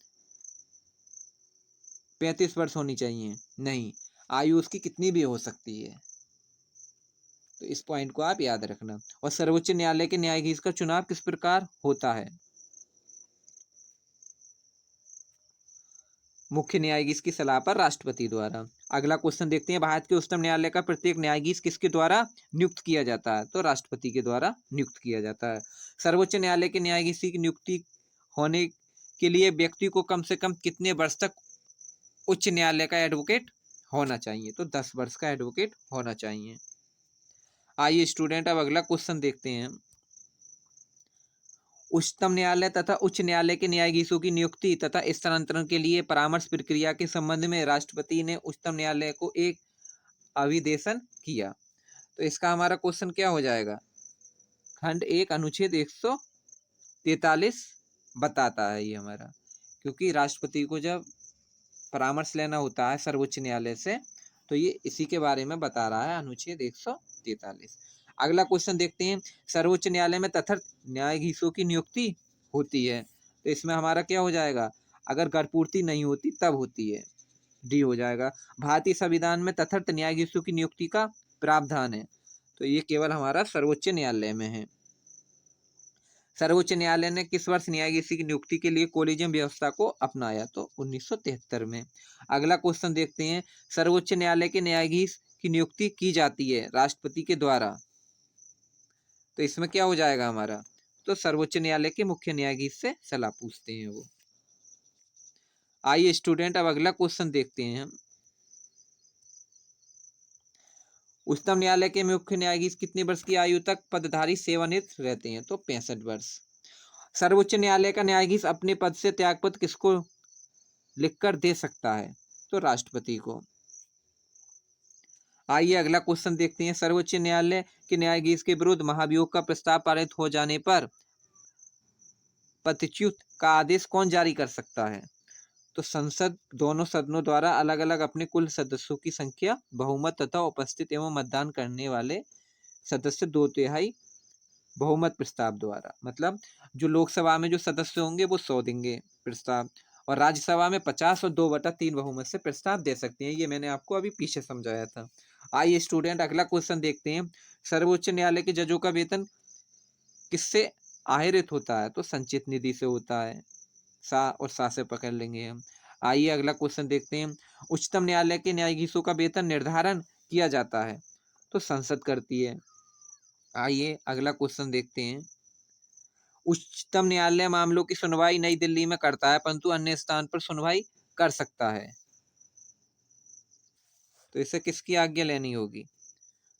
35 वर्ष होनी चाहिए? नहीं, आयु उसकी कितनी भी हो सकती है। तो इस पॉइंट को आप याद रखना। और सर्वोच्च न्यायालय के न्यायाधीश का चुनाव किस प्रकार होता है? मुख्य न्यायाधीश की सलाह पर राष्ट्रपति द्वारा। अगला क्वेश्चन देखते हैं। भारत के उच्चतम न्यायालय का प्रत्येक न्यायाधीश किसके द्वारा नियुक्त किया जाता है? तो राष्ट्रपति के द्वारा नियुक्त किया जाता है। सर्वोच्च न्यायालय के न्यायाधीश की नियुक्ति होने के लिए व्यक्ति को कम से कम कितने वर्ष तक उच्च न्यायालय का एडवोकेट होना चाहिए? तो 10 वर्ष का एडवोकेट होना चाहिए। आइए स्टूडेंट अब अगला क्वेश्चन देखते हैं। उच्चतम न्यायालय तथा उच्च न्यायालय के न्यायाधीशों की नियुक्ति तथा स्थानांतरण के लिए परामर्श प्रक्रिया के संबंध में राष्ट्रपति ने उच्चतम न्यायालय को एक अभिदेशन किया। तो इसका हमारा क्वेश्चन क्या हो जाएगा? खंड 1 अनुच्छेद 143 बताता है ये हमारा। क्योंकि राष्ट्रपति को जब परामर्श लेना होता है सर्वोच्च न्यायालय से तो ये इसी के बारे में बता रहा है, अनुच्छेद 143। अगला क्वेश्चन देखते हैं। सर्वोच्च न्यायालय में तथार्थ न्यायाधीशों की नियुक्ति होती है? तो इसमें हमारा क्या हो जाएगा? अगर गढ़पूर्ति नहीं होती तब होती है। डी हो जाएगा। भारतीय संविधान में तथार्थ न्यायाधीशों की नियुक्ति का प्रावधान है? तो ये केवल हमारा सर्वोच्च न्यायालय में है। सर्वोच्च न्यायालय ने किस वर्ष न्यायाधीश की नियुक्ति के लिए कोलिजियम व्यवस्था को अपनाया? तो 1973 में। अगला क्वेश्चन देखते हैं। सर्वोच्च न्यायालय के न्यायाधीश की नियुक्ति की जाती है राष्ट्रपति के द्वारा? तो इसमें क्या हो जाएगा हमारा? तो सर्वोच्च न्यायालय के मुख्य न्यायाधीश से सलाह पूछते हैं वो। आइए स्टूडेंट अब अगला क्वेश्चन देखते हैं हम। उच्चतम न्यायालय के मुख्य न्यायाधीश कितने वर्ष की आयु तक पदधारी सेवानिवृत्त रहते हैं? तो 65 वर्ष। सर्वोच्च न्यायालय का न्यायाधीश अपने पद से त्यागपत्र किसको लिखकर दे सकता है? तो राष्ट्रपति को। आइए अगला क्वेश्चन देखते हैं। सर्वोच्च न्यायालय के न्यायाधीश के विरुद्ध महाभियोग का प्रस्ताव पारित हो जाने पर पदच्युत का आदेश कौन जारी कर सकता है? तो संसद दोनों सदनों द्वारा अलग अलग अपने कुल सदस्यों की संख्या, बहुमत तथा उपस्थित एवं मतदान करने वाले सदस्य 2/3 बहुमत प्रस्ताव द्वारा। मतलब जो लोकसभा में जो सदस्य होंगे वो 100 देंगे प्रस्ताव, और राज्यसभा में 50 और 2/3 बहुमत से प्रस्ताव दे सकते हैं। ये मैंने आपको अभी पीछे समझाया था। आइए स्टूडेंट अगला क्वेश्चन देखते हैं। सर्वोच्च न्यायालय के जजों का वेतन किससे आहरित होता है? तो संचित निधि से होता है। सा से पकड़ लेंगे हम। आइए अगला क्वेश्चन देखते हैं। उच्चतम न्यायालय के न्यायाधीशों का वेतन निर्धारण किया जाता है? तो संसद करती है। आइए अगला क्वेश्चन देखते हैं। उच्चतम न्यायालय मामलों की सुनवाई नई दिल्ली में करता है, परंतु अन्य स्थान पर सुनवाई कर सकता है। तो इसे किसकी आज्ञा लेनी होगी?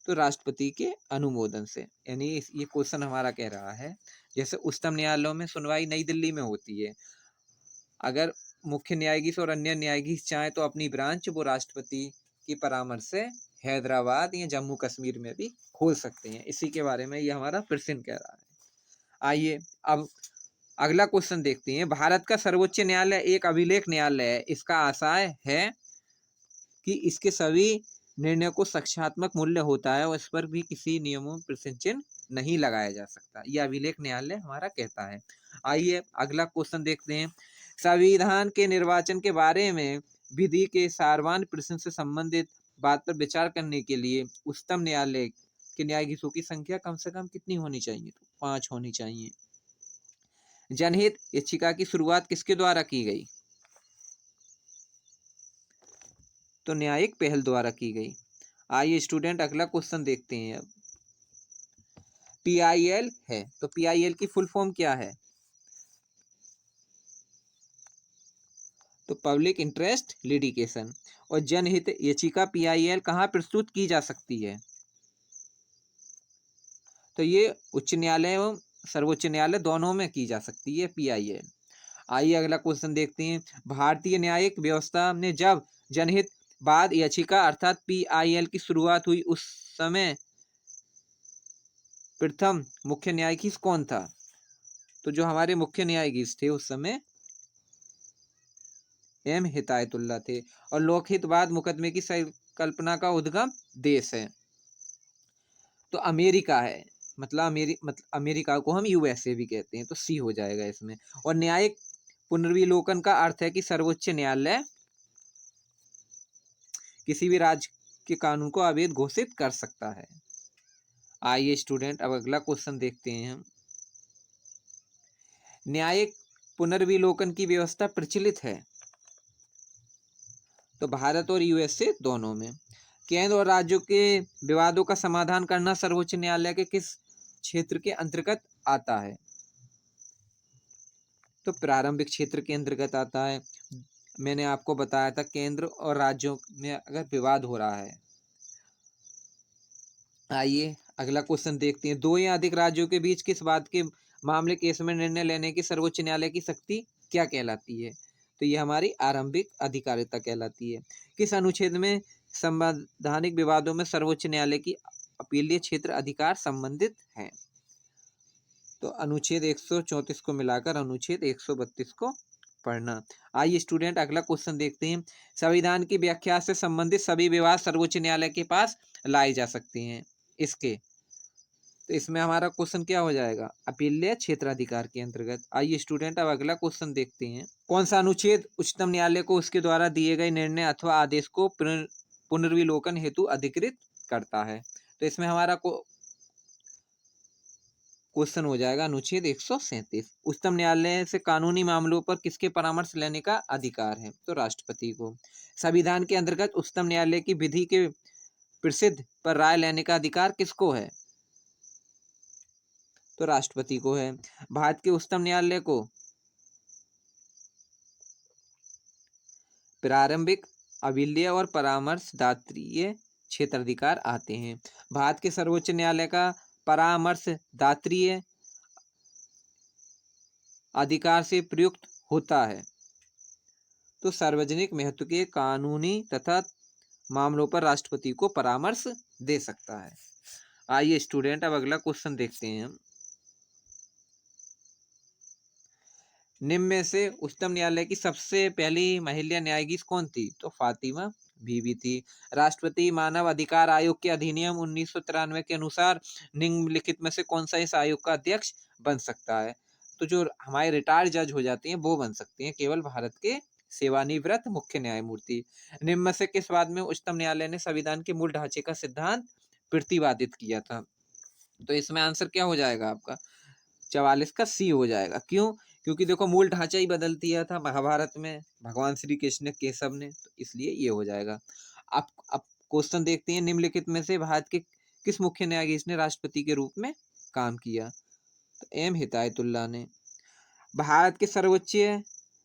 तो राष्ट्रपति के अनुमोदन से। यानी ये क्वेश्चन हमारा कह रहा है, जैसे उच्चतम न्यायालयों में सुनवाई नई दिल्ली में होती है, अगर मुख्य न्यायाधीश और अन्य न्यायाधीश चाहे तो अपनी ब्रांच वो राष्ट्रपति की परामर्श से हैदराबाद या जम्मू कश्मीर में भी खोल सकते हैं। इसी के बारे में ये हमारा प्रश्न कह रहा है। आइए अब अगला क्वेश्चन देखते हैं। भारत का सर्वोच्च न्यायालय एक अभिलेख न्यायालय है। इसका आशय है कि इसके सभी निर्णय को साक्ष्यात्मक मूल्य होता है और इस पर भी किसी नियमों प्रश्न चिन्ह नहीं लगाया जा सकता। यह अभिलेख न्यायालय हमारा कहता है। आइए अगला क्वेश्चन देखते हैं। संविधान के निर्वाचन के बारे में विधि के सार्वभौम प्रश्न से संबंधित बात पर विचार करने के लिए उच्चतम न्यायालय के न्यायाधीशों की संख्या कम से कम कितनी होनी चाहिए? तो 5 होनी चाहिए। जनहित याचिका की शुरुआत किसके द्वारा की गई? तो न्यायिक पहल द्वारा की गई। आइए स्टूडेंट अगला क्वेश्चन देखते हैं। अब PIL है, तो PIL की फुल फॉर्म क्या है? तो पब्लिक इंटरेस्ट लिटिगेशन। और जनहित याचिका PIL कहाँ प्रस्तुत की जा सकती है? तो ये उच्च न्यायालय एवं सर्वोच्च न्यायालय दोनों में की जा सकती है PIL। आइए अगला क्वेश्चन देखते हैं। भारतीय न्यायिक व्यवस्था में जब जनहित बाद याचिका अर्थात PIL की शुरुआत हुई, उस समय प्रथम मुख्य न्यायाधीश कौन था? तो जो हमारे मुख्य न्यायाधीश थे उस समय M हिदायतुल्ला थे। और लोकहित बाद मुकदमे की संकल्पना का उद्गम देश है? तो अमेरिका है। मतलब अमेरिका को हम USA भी कहते हैं, तो C हो जाएगा इसमें। और न्यायिक पुनर्विलोकन का अर्थ है कि सर्वोच्च न्यायालय किसी भी राज्य के कानून को अवैध घोषित कर सकता है। आइए स्टूडेंट अब अगला क्वेश्चन देखते हैं हम। न्यायिक पुनर्विलोकन की व्यवस्था प्रचलित है? तो भारत और USA दोनों में। केंद्र और राज्यों के विवादों का समाधान करना सर्वोच्च न्यायालय के किस क्षेत्र के अंतर्गत आता है? तो प्रारंभिक क्षेत्र के अंतर्गत आता है। मैंने आपको बताया था केंद्र और राज्यों में अगर विवाद हो रहा है। आइए अगला क्वेश्चन देखते हैं। 2 या अधिक राज्यों के बीच किस बात के मामले केस में निर्णय लेने की सर्वोच्च न्यायालय की शक्ति क्या कहलाती है? तो ये हमारी आरंभिक अधिकारिता कहलाती है। किस अनुच्छेद में संवैधानिक विवादों में सर्वोच्च न्यायालय की अपीलीय क्षेत्र अधिकार संबंधित है? तो अनुच्छेद 134 को मिलाकर अनुच्छेद 132 को पढ़ना। आइए स्टूडेंट अगला क्वेश्चन देखते हैं। संविधान की व्याख्या से संबंधित सभी विवाद सर्वोच्च न्यायालय के पास लाए जा सकते हैं। इसके तो इसमें हमारा क्वेश्चन क्या हो जाएगा? अपीलीय क्षेत्राधिकार के अंतर्गत। आइए स्टूडेंट अब अगला क्वेश्चन देखते हैं। कौन सा अनुच्छेद उच्चतम न्यायालय को उसके द्वारा दिए गए निर्णय अथवा आदेश को पुनर्विलोकन हेतु अधिकृत करता है? तो इसमें हमारा क्वेश्चन हो जाएगा अनुच्छेद 137। उच्चतम न्यायालय से कानूनी मामलों पर किसके परामर्श लेने का अधिकार है? तो राष्ट्रपति को। संविधान के अंतर्गत उच्चतम न्यायालय की विधि के प्रसिद्ध पर राय लेने का अधिकार किसको है? तो राष्ट्रपति को है। भारत के उच्चतम न्यायालय को प्रारंभिक, अपीलीय और परामर्शदात्रीय क्षेत्राधिकार आते हैं। भारत के सर्वोच्च न्यायालय का परामर्शदात्रीय अधिकार से प्रयुक्त होता है तो सार्वजनिक महत्व के कानूनी तथा मामलों पर राष्ट्रपति को परामर्श दे सकता है। आइए स्टूडेंट अब अगला क्वेश्चन देखते हैं हम। निम्न में से उच्चतम न्यायालय की सबसे पहली महिला न्यायाधीश कौन थी? तो फातिमा बीबी थी। राष्ट्रपति मानव अधिकार आयोग के अधिनियम 1993 के अनुसार निम्नलिखित में से कौन सा इस आयोग का अध्यक्ष बन सकता है? तो जो हमारे रिटायर्ड जज हो जाते हैं वो बन सकते हैं, केवल भारत के सेवानिवृत्त मुख्य न्यायमूर्ति। निम्न में से किस बात में उच्चतम न्यायालय ने संविधान के मूल ढांचे का सिद्धांत प्रतिपादित किया था? तो इसमें आंसर क्या हो जाएगा आपका? 44 का सी हो जाएगा। क्यों? क्योंकि देखो मूल ढांचा ही बदल दिया था महाभारत में भगवान श्री कृष्ण केशव ने, तो इसलिए ये हो जाएगा। अब क्वेश्चन देखते हैं, निम्नलिखित में से भारत के किस मुख्य न्यायाधीश ने राष्ट्रपति के रूप में काम किया? तो एम हिदायतुल्लाह ने। भारत के सर्वोच्च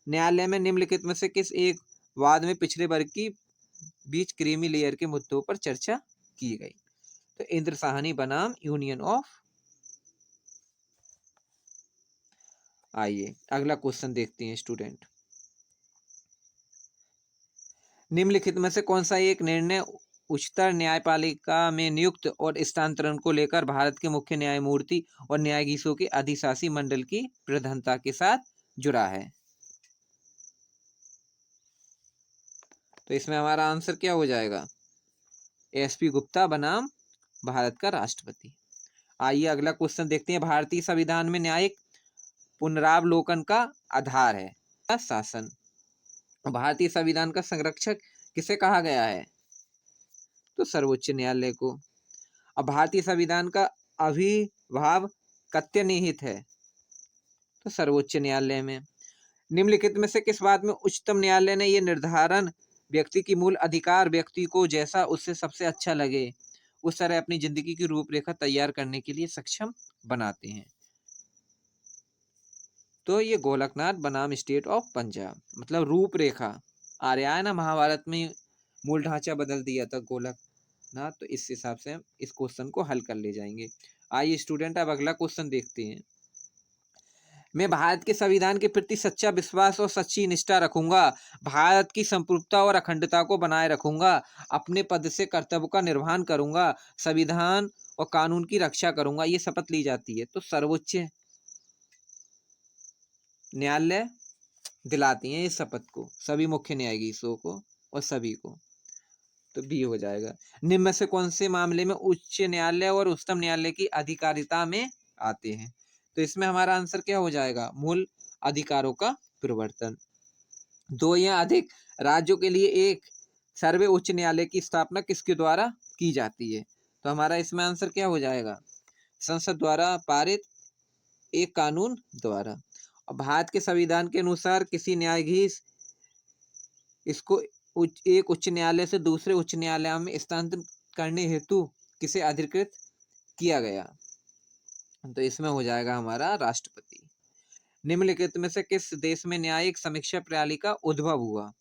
न्यायालय में निम्नलिखित में से किस एक वाद में पिछड़े वर्ग की बीच क्रीमी लेयर के मुद्दों पर चर्चा की गई? तो इंद्र साहनी बनाम यूनियन ऑफ। आइए अगला क्वेश्चन देखते हैं स्टूडेंट। निम्नलिखित में से कौन सा एक निर्णय उच्चतर न्यायपालिका में नियुक्त और स्थानांतरण को लेकर भारत के मुख्य न्यायमूर्ति और न्यायाधीशों के अधिशासी मंडल की प्रधानता के साथ जुड़ा है? तो इसमें हमारा आंसर क्या हो जाएगा? एसपी गुप्ता बनाम भारत का राष्ट्रपति। आइए अगला क्वेश्चन देखते हैं। भारतीय संविधान में न्यायिक पुनरावलोकन का आधार है शासन। भारतीय संविधान का संरक्षक किसे कहा गया है? तो सर्वोच्च न्यायालय को। अब भारतीय संविधान का अभिभाव कत्य निहित है? तो सर्वोच्च न्यायालय में। निम्नलिखित में से किस बात में उच्चतम न्यायालय ने यह निर्धारण व्यक्ति की मूल अधिकार व्यक्ति को जैसा उससे सबसे अच्छा लगे उस तरह अपनी जिंदगी की रूपरेखा तैयार करने के लिए सक्षम बनाते हैं? तो ये गोलकनाथ बनाम स्टेट ऑफ पंजाब, मतलब रूपरेखा आ रहा है ना, महाभारत में मूल ढांचा बदल दिया था गोलकनाथ, तो इस हिसाब से हम इस क्वेश्चन को हल कर ले जाएंगे। आइए स्टूडेंट अब अगला क्वेश्चन देखते हैं। मैं भारत के संविधान के प्रति सच्चा विश्वास और सच्ची निष्ठा रखूंगा, भारत की संप्रभुता और अखंडता को बनाए रखूंगा, अपने पद से कर्तव्य का निर्वहन करूंगा, संविधान और कानून की रक्षा करूंगा, ये शपथ ली जाती है। तो सर्वोच्च न्यायालय दिलाती हैं इस शपथ को सभी मुख्य न्यायाधीशों को और सभी को। तो बी हो जाएगा। निम्न में से कौन से मामले में उच्च न्यायालय और उच्चतम न्यायालय की अधिकारिता में आते हैं? तो इसमें हमारा आंसर क्या हो जाएगा? मूल अधिकारों का प्रवर्तन। दो या अधिक राज्यों के लिए एक सर्वे उच्च न्यायालय की स्थापना किसके द्वारा की जाती है? तो हमारा इसमें आंसर क्या हो जाएगा? संसद द्वारा पारित एक कानून द्वारा। भारत के संविधान के अनुसार किसी न्यायाधीश इसको एक उच्च न्यायालय से दूसरे उच्च न्यायालय में स्थानांतरित करने हेतु किसे अधिकृत किया गया? तो इसमें हो जाएगा हमारा राष्ट्रपति। निम्नलिखित में से किस देश में न्यायिक समीक्षा प्रणाली का उद्भव हुआ?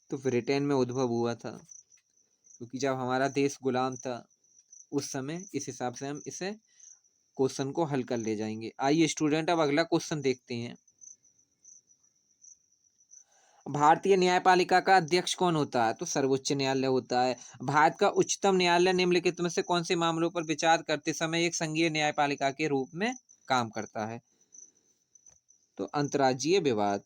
तो ब्रिटेन में उद्भव हुआ था, क्योंकि जब हमारा देश गुलाम था उस समय, इस हिसाब से हम इसे क्वेश्चन को हल कर ले जाएंगे। आइए स्टूडेंट अब अगला क्वेश्चन देखते हैं। भारतीय न्यायपालिका का अध्यक्ष कौन होता है? तो सर्वोच्च न्यायालय होता है। भारत का उच्चतम न्यायालय निम्नलिखित में से कौन से मामलों पर विचार करते समय एक संघीय न्यायपालिका के रूप में काम करता है? तो अंतर्राज्यीय विवाद।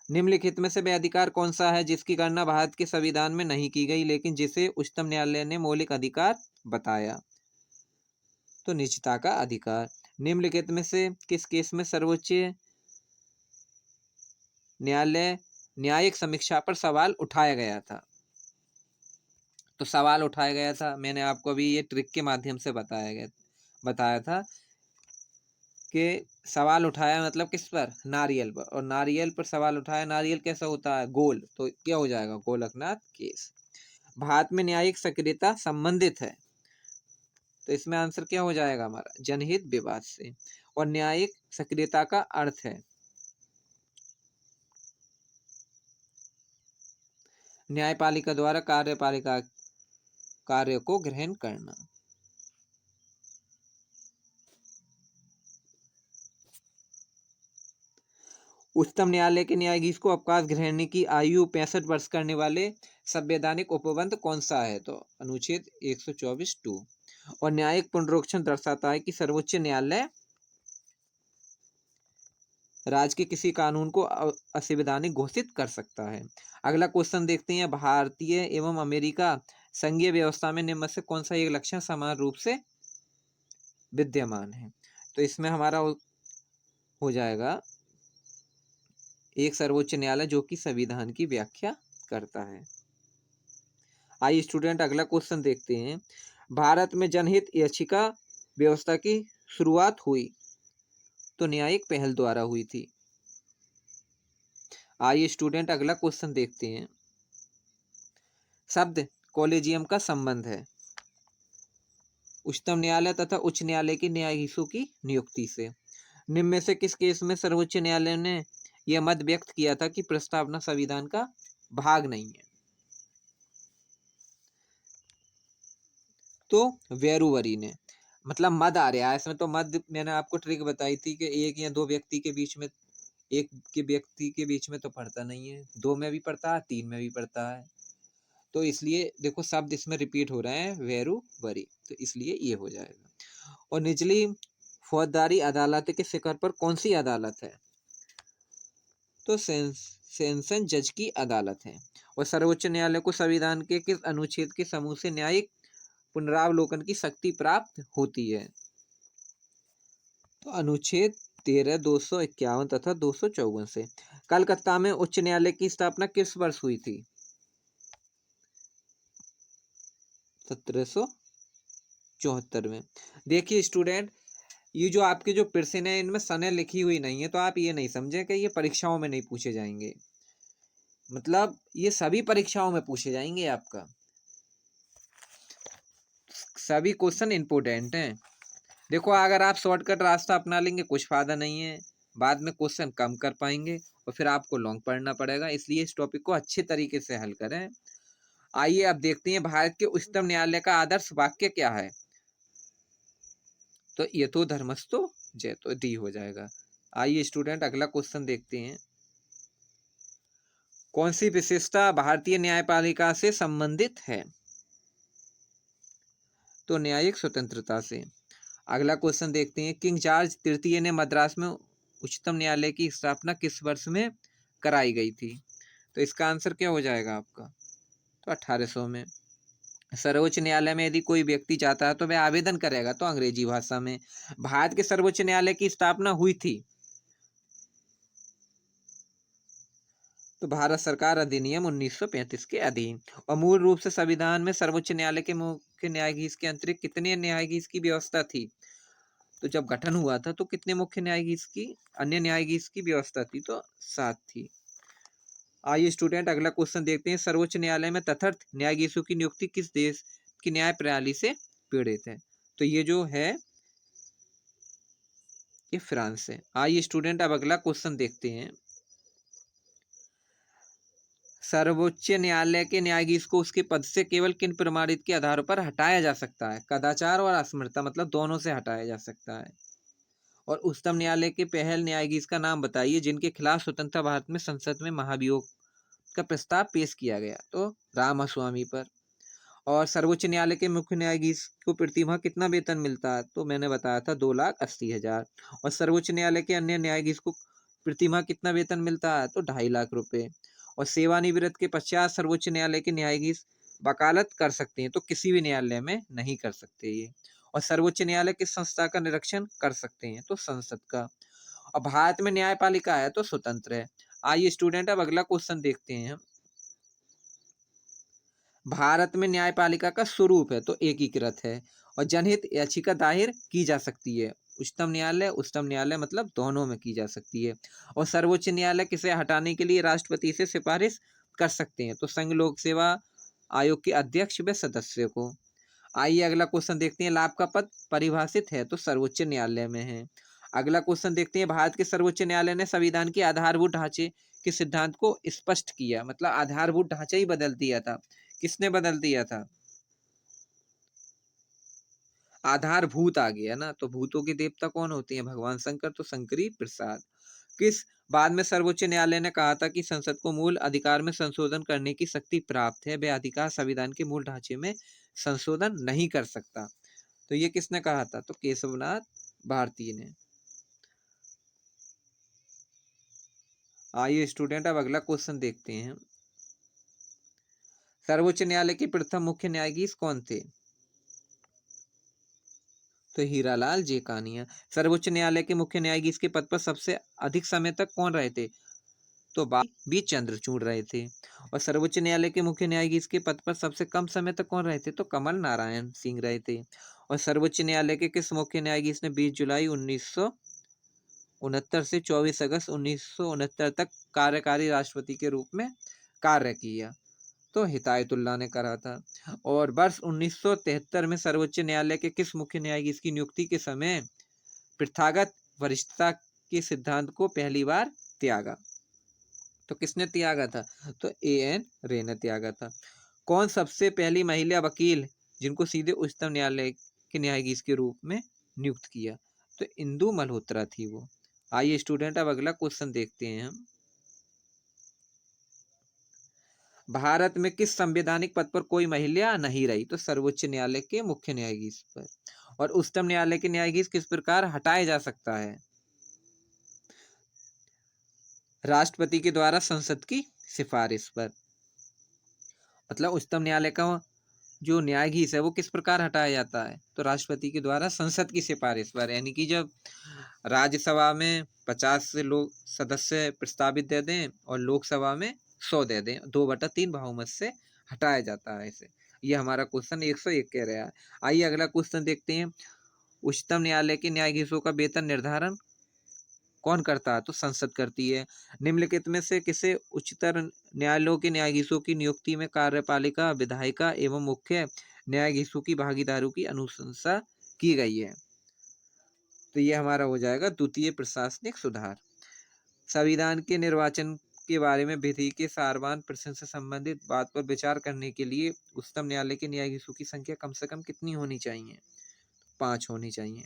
निम्नलिखित में से वह अधिकार कौन सा है जिसकी गणना भारत के संविधान में नहीं की गई लेकिन जिसे उच्चतम न्यायालय ने मौलिक अधिकार बताया? तो निजता का अधिकार। निम्नलिखित में से किस केस में सर्वोच्च न्यायालय न्यायिक समीक्षा पर सवाल उठाया गया था? तो सवाल उठाया गया था, मैंने आपको अभी ये ट्रिक के माध्यम से बताया था कि सवाल उठाया मतलब किस पर? नारियल पर। और नारियल पर सवाल उठाया, नारियल कैसा होता है? गोल। तो क्या हो जाएगा? गोलकनाथ केस। भारत में न्यायिक सक्रियता संबंधित है, तो इसमें आंसर क्या हो जाएगा हमारा? जनहित विवाद से। और न्यायिक सक्रियता का अर्थ है न्यायपालिका द्वारा कार्यपालिका कार्य को ग्रहण करना। उच्चतम न्यायालय के न्यायाधीश को अवकाश ग्रहण की आयु 65 वर्ष करने वाले संवैधानिक उपबंध कौन सा है? तो अनुच्छेद 124(2). और न्यायिक पुनरीक्षण दर्शाता है कि सर्वोच्च न्यायालय राज्य के किसी कानून को असंवैधानिक घोषित कर सकता है। अगला क्वेश्चन देखते हैं, भारतीय एवं अमेरिका संघीय व्यवस्था में निम्न में से कौन सा एक लक्षण समान रूप से विद्यमान है? तो इसमें हमारा हो जाएगा एक सर्वोच्च न्यायालय जो कि संविधान की व्याख्या करता है। आइए स्टूडेंट अगला क्वेश्चन देखते हैं, भारत में जनहित याचिका व्यवस्था की शुरुआत हुई तो न्यायिक पहल द्वारा हुई थी। आइए स्टूडेंट अगला क्वेश्चन देखते हैं, शब्द कॉलेजियम का संबंध है उच्चतम न्यायालय तथा उच्च न्यायालय के न्यायाधीशों की नियुक्ति से। निम्न में से किस केस में सर्वोच्च न्यायालय ने यह मत व्यक्त किया था कि प्रस्तावना संविधान का भाग नहीं है? तो वेरुवरी ने, मतलब मद आ रहा है इसमें, तो मद मैंने आपको ट्रिक बताई थी कि एक या दो व्यक्ति के बीच में, एक के व्यक्ति के बीच में तो पढ़ता नहीं है, दो में भी पढ़ता है, तीन में भी पढ़ता है, तो इसलिए देखो शब्द इसमें रिपीट हो रहे हैं वेरुवरी, तो इसलिए ये हो जाएगा। और निचली फौजदारी अदालत के शिखर पर कौन सी अदालत है? तो सेशन जज की अदालत है। और सर्वोच्च न्यायालय को संविधान के किस अनुच्छेद के समूह से न्यायिक पुनरावलोकन की शक्ति प्राप्त होती है? तो अनुच्छेद 13, 251 तथा 254 से। कलकत्ता में उच्च न्यायालय की स्थापना किस वर्ष हुई थी? 1774 में। देखिए स्टूडेंट, ये जो आपके जो प्रश्न है इनमें सने लिखी हुई नहीं है, तो आप ये नहीं समझे कि ये परीक्षाओं में नहीं पूछे जाएंगे, मतलब ये सभी परीक्षाओं में पूछे जाएंगे, आपका सभी क्वेश्चन इंपोर्टेंट हैं। देखो अगर आप शॉर्टकट रास्ता अपना लेंगे कुछ फायदा नहीं है, बाद में क्वेश्चन कम कर पाएंगे और फिर आपको लॉन्ग पढ़ना पड़ेगा, इसलिए इस टॉपिक को अच्छे तरीके से हल करें। आइए अब देखते हैं भारत के उच्चतम न्यायालय का आदर्श वाक्य क्या है? तो यथो धर्मस्थो जयतो, डी हो जाएगा। आइए स्टूडेंट अगला क्वेश्चन देखते हैं, कौन सी विशेषता भारतीय न्यायपालिका से संबंधित है? तो न्यायिक स्वतंत्रता से। अगला क्वेश्चन देखते हैं, किंग जॉर्ज तृतीय ने मद्रास में उच्चतम न्यायालय की स्थापना किस वर्ष में कराई गई थी? तो इसका आंसर क्या हो जाएगा आपका? तो 1800 में। सर्वोच्च न्यायालय में यदि कोई व्यक्ति चाहता है तो वह आवेदन करेगा तो अंग्रेजी भाषा में। भारत के सर्वोच्च न्यायालय की स्थापना हुई थी तो भारत सरकार अधिनियम 1935 के अधीन। और मूल रूप से संविधान में सर्वोच्च न्यायालय के मुख्य न्यायाधीश के अंतरिक्त कितने न्यायाधीश की व्यवस्था थी? तो जब गठन हुआ था तो कितने मुख्य न्यायाधीश की, अन्य न्यायाधीश की व्यवस्था थी? तो 7 थी। आइए स्टूडेंट अगला क्वेश्चन देखते हैं, सर्वोच्च न्यायालय में तटस्थ न्यायाधीशों की नियुक्ति किस देश की न्याय प्रणाली से पीड़ित है? तो ये जो है ये फ्रांस से। आइए स्टूडेंट अब अगला क्वेश्चन देखते हैं, सर्वोच्च न्यायालय के न्यायाधीश को उसके पद से केवल किन प्रमाणित के आधार पर हटाया जा सकता है? कदाचार और असमर्थता, मतलब दोनों से हटाया जा सकता है। और उच्चतम न्यायालय के पहल न्यायाधीश का नाम बताइए जिनके खिलाफ स्वतंत्र भारत में संसद में महाभियोग का प्रस्ताव पेश किया गया? तो रामास्वामी पर। और सर्वोच्च न्यायालय के मुख्य न्यायाधीश को प्रतिमाह कितना वेतन मिलता है? तो मैंने बताया था 2,80,000। और सर्वोच्च न्यायालय के अन्य न्यायाधीश को प्रतिमाह कितना वेतन मिलता है? तो 2.5 लाख रुपए। और सेवानिवृत्त के पश्चात सर्वोच्च न्यायालय के न्यायाधीश वकालत कर सकते हैं, तो किसी भी न्यायालय में नहीं कर सकते ये। और सर्वोच्च न्यायालय किस संस्था का निरीक्षण कर सकते हैं? तो संसद का। और भारत में न्यायपालिका है तो स्वतंत्र है। आइए स्टूडेंट अब अगला क्वेश्चन देखते हैं, भारत में न्यायपालिका का स्वरूप है तो एकीकृत है। और जनहित याचिका दायर की जा सकती है उच्चतम न्यायालय मतलब दोनों में की जा सकती है। और सर्वोच्च न्यायालय किसे हटाने के लिए राष्ट्रपति से सिफारिश कर सकते हैं? तो संघ लोक सेवा आयोग के अध्यक्ष व सदस्य को। आइए अगला क्वेश्चन देखते हैं, लाभ का पद परिभाषित है तो सर्वोच्च न्यायालय में है। अगला क्वेश्चन देखते हैं, भारत के सर्वोच्च न्यायालय ने संविधान के आधारभूत ढांचे के सिद्धांत को स्पष्ट किया, मतलब आधारभूत ढांचा ही बदल दिया था। किसने बदल दिया था? आधारभूत आ गया ना, तो भूतों के देवता कौन होते हैं? भगवान शंकर, तो शंकरी प्रसाद। किस बाद में सर्वोच्च न्यायालय ने कहा था कि संसद को मूल अधिकार में संशोधन करने की शक्ति प्राप्त है, वह अधिकार संविधान के मूल ढांचे में संशोधन नहीं कर सकता। तो ये किसने कहा था? तो केशवनाथ भारती ने। आइए स्टूडेंट, अब अगला क्वेश्चन देखते हैं। सर्वोच्च न्यायालय के प्रथम मुख्य न्यायाधीश कौन थे? तो हीरालाल जेकानिया। सर्वोच्च न्यायालय के मुख्य न्यायाधीश के पद पर सबसे अधिक समय तक कौन रहे थे? तो बी चंद्रचूड़ रहे थे। और सर्वोच्च न्यायालय के मुख्य न्यायाधीश के पद पर सबसे कम समय तक कौन रहे थे? तो कमल नारायण सिंह रहे थे। और सर्वोच्च न्यायालय के किस मुख्य न्यायाधीश ने 20 जुलाई 1969 से 24 अगस्त 1969 तक कार्यकारी राष्ट्रपति के रूप में कार्य किया? तो हिदायतुल्लाह ने करा था। और वर्ष 1973 में सर्वोच्च न्यायालय के किस मुख्य न्यायाधीश की नियुक्ति के समय प्रथागत वरिष्ठता के सिद्धांत को पहली बार त्यागा? तो किसने त्यागा था? तो एएन रे ने त्यागा था। कौन सबसे पहली महिला वकील जिनको सीधे उच्चतम न्यायालय के न्यायाधीश के रूप में नियुक्त किया? तो इंदु मल्होत्रा थी वो। आइए स्टूडेंट, अब अगला क्वेश्चन देखते हैं हम। भारत में किस संवैधानिक पद पर कोई महिला नहीं रही? तो सर्वोच्च न्यायालय के मुख्य न्यायाधीश पर। और उच्चतम न्यायालय के न्यायाधीश किस प्रकार हटाया जा सकता है? राष्ट्रपति के द्वारा संसद की सिफारिश पर। मतलब उच्चतम न्यायालय का जो न्यायाधीश है वो किस प्रकार हटाया जाता है? तो राष्ट्रपति के द्वारा संसद की सिफारिश पर। यानी कि जब राज्यसभा में 50 से लोग सदस्य प्रस्तावित दे दें और लोकसभा में 100 दे दें, 2/3 बहुमत से हटाया जाता है इसे। ये हमारा क्वेश्चन 101 कह रहा है। आइए अगला क्वेश्चन देखते हैं। उच्चतम न्यायालय के न्यायाधीशों का वेतन निर्धारण कौन करता है? तो संसद करती है। निम्नलिखित में से किसे उच्चतर न्यायालयों के न्यायाधीशों की नियुक्ति में कार्यपालिका, विधायिका एवं मुख्य न्यायाधीशों की भागीदारी की अनुशंसा की गई है? तो ये हमारा हो जाएगा द्वितीय प्रशासनिक सुधार। संविधान के निर्वाचन के बारे में विधि के सारवान प्रश्न से संबंधित बात पर विचार करने के लिए उच्चतम न्यायालय के न्यायाधीशों की संख्या कम से कम कितनी होनी चाहिए? 5 होनी चाहिए।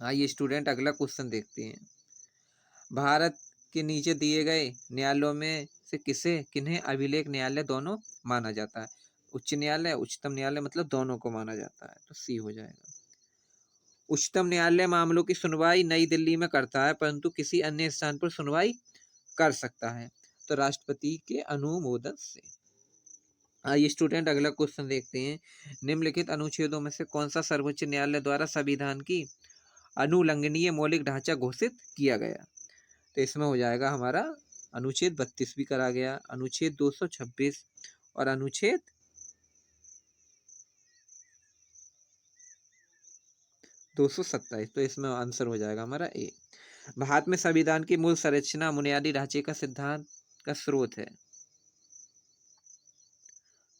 आइए स्टूडेंट, अगला क्वेश्चन देखते हैं। भारत के नीचे दिए गए न्यायालयों में से किन्हें अभिलेख न्यायालय दोनों माना जाता है? उच्च न्यायालय, उच्चतम न्यायालय, मतलब दोनों को माना जाता है। तो सी हो जाएगा। उच्चतम न्यायालय मामलों की सुनवाई नई दिल्ली में करता है, परंतु किसी अन्य स्थान पर सुनवाई कर सकता है? तो राष्ट्रपति के अनुमोदन से। आइए स्टूडेंट, अगला क्वेश्चन देखते हैं। निम्नलिखित अनुच्छेदों में से कौन सा सर्वोच्च न्यायालय द्वारा संविधान की अनुलंघनीय मौलिक ढांचा घोषित किया गया? तो इसमें हो जाएगा हमारा अनुच्छेद 32 भी करा गया, अनुच्छेद 226 और अनुच्छेद 227। तो इसमें आंसर हो जाएगा हमारा ए। भारत में संविधान की मूल संरचना बुनियादी ढांचे का सिद्धांत का स्रोत है?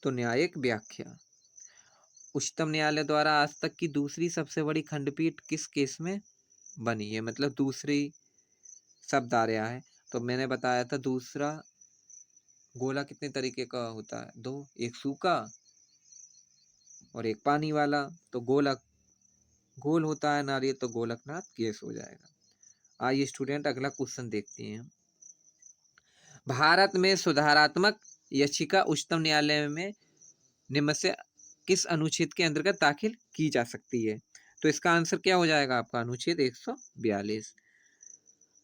तो न्यायिक व्याख्या। उच्चतम न्यायालय द्वारा आज तक की दूसरी सबसे बड़ी खंडपीठ किस केस में बनी है? मतलब दूसरी शब्द आ रहा है। तो मैंने बताया था दूसरा गोला कितने तरीके का होता है? 2, एक सूखा और एक पानी वाला। तो गोलक गोल होता है नारियल, तो गोलकनाथ केस हो जाएगा। आइए स्टूडेंट, अगला क्वेश्चन देखते हैं। भारत में सुधारात्मक याचिका उच्चतम न्यायालय में निम्न से किस अनुच्छेद के अंतर्गत दाखिल की जा सकती है? तो इसका आंसर क्या हो जाएगा आपका? अनुच्छेद 142।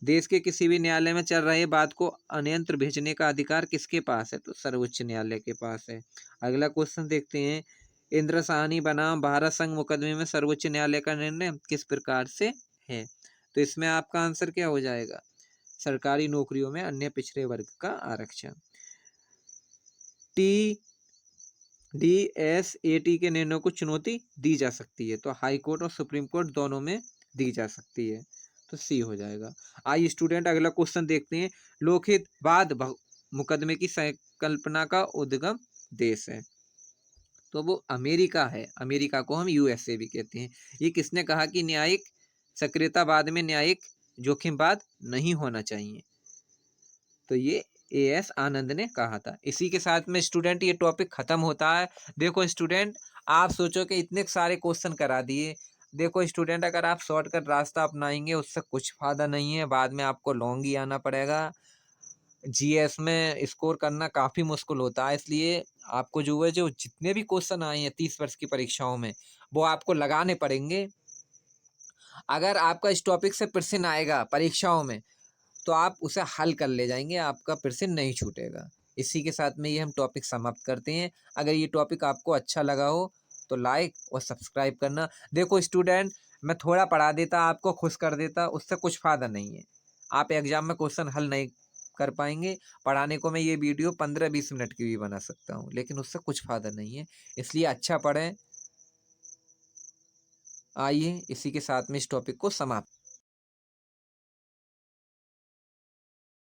देश के किसी भी न्यायालय में चल रहे बात को अन्यत्र भेजने का अधिकार किसके पास है? तो सर्वोच्च न्यायालय के पास है। अगला क्वेश्चन देखते हैं। इंद्रसानी बनाम भारत संघ मुकदमे में सर्वोच्च न्यायालय का निर्णय किस प्रकार से है? तो इसमें आपका आंसर क्या हो जाएगा? सरकारी नौकरियों में अन्य पिछड़े वर्ग का आरक्षण। TDSAT के निर्णयों को चुनौती दी जा सकती है? तो हाई कोर्ट और सुप्रीम कोर्ट दोनों में दी जा सकती है। तो सी हो जाएगा। आइए स्टूडेंट, अगला क्वेश्चन देखते हैं। लोकहित बाद मुकदमे की संकल्पना का उद्गम देश है? तो वो अमेरिका है। अमेरिका को हम USA भी कहते हैं। ये किसने कहा कि न्यायिक सक्रियतावाद में न्यायिक जोखिमवाद नहीं होना चाहिए? तो ये AS आनंद ने कहा था। इसी के साथ में स्टूडेंट ये टॉपिक खत्म होता है। देखो स्टूडेंट, आप सोचो कि इतने सारे क्वेश्चन करा दिए। देखो स्टूडेंट, अगर आप शॉर्टकट रास्ता अपनाएंगे उससे कुछ फ़ायदा नहीं है, बाद में आपको लॉन्ग ही आना पड़ेगा। जीएस में स्कोर करना काफ़ी मुश्किल होता है, इसलिए आपको जो है जो जितने भी क्वेश्चन आए हैं 30 वर्ष की परीक्षाओं में, वो आपको लगाने पड़ेंगे। अगर आपका इस टॉपिक से प्रश्न आएगा परीक्षाओं में, तो आप उसे हल कर ले जाएँगे, आपका प्रश्न नहीं छूटेगा। इसी के साथ में ये हम टॉपिक समाप्त करते हैं। अगर ये टॉपिक आपको अच्छा लगा हो, तो लाइक और सब्सक्राइब करना। देखो स्टूडेंट, मैं थोड़ा पढ़ा देता, आपको खुश कर देता, उससे कुछ फ़ायदा नहीं है। आप एग्ज़ाम में क्वेश्चन हल नहीं कर पाएँगे। पढ़ाने को मैं ये वीडियो 15-20 मिनट की भी बना सकता हूँ, लेकिन उससे कुछ फ़ायदा नहीं है। इसलिए अच्छा पढ़ें। आइए इसी के साथ में इस टॉपिक को समाप्त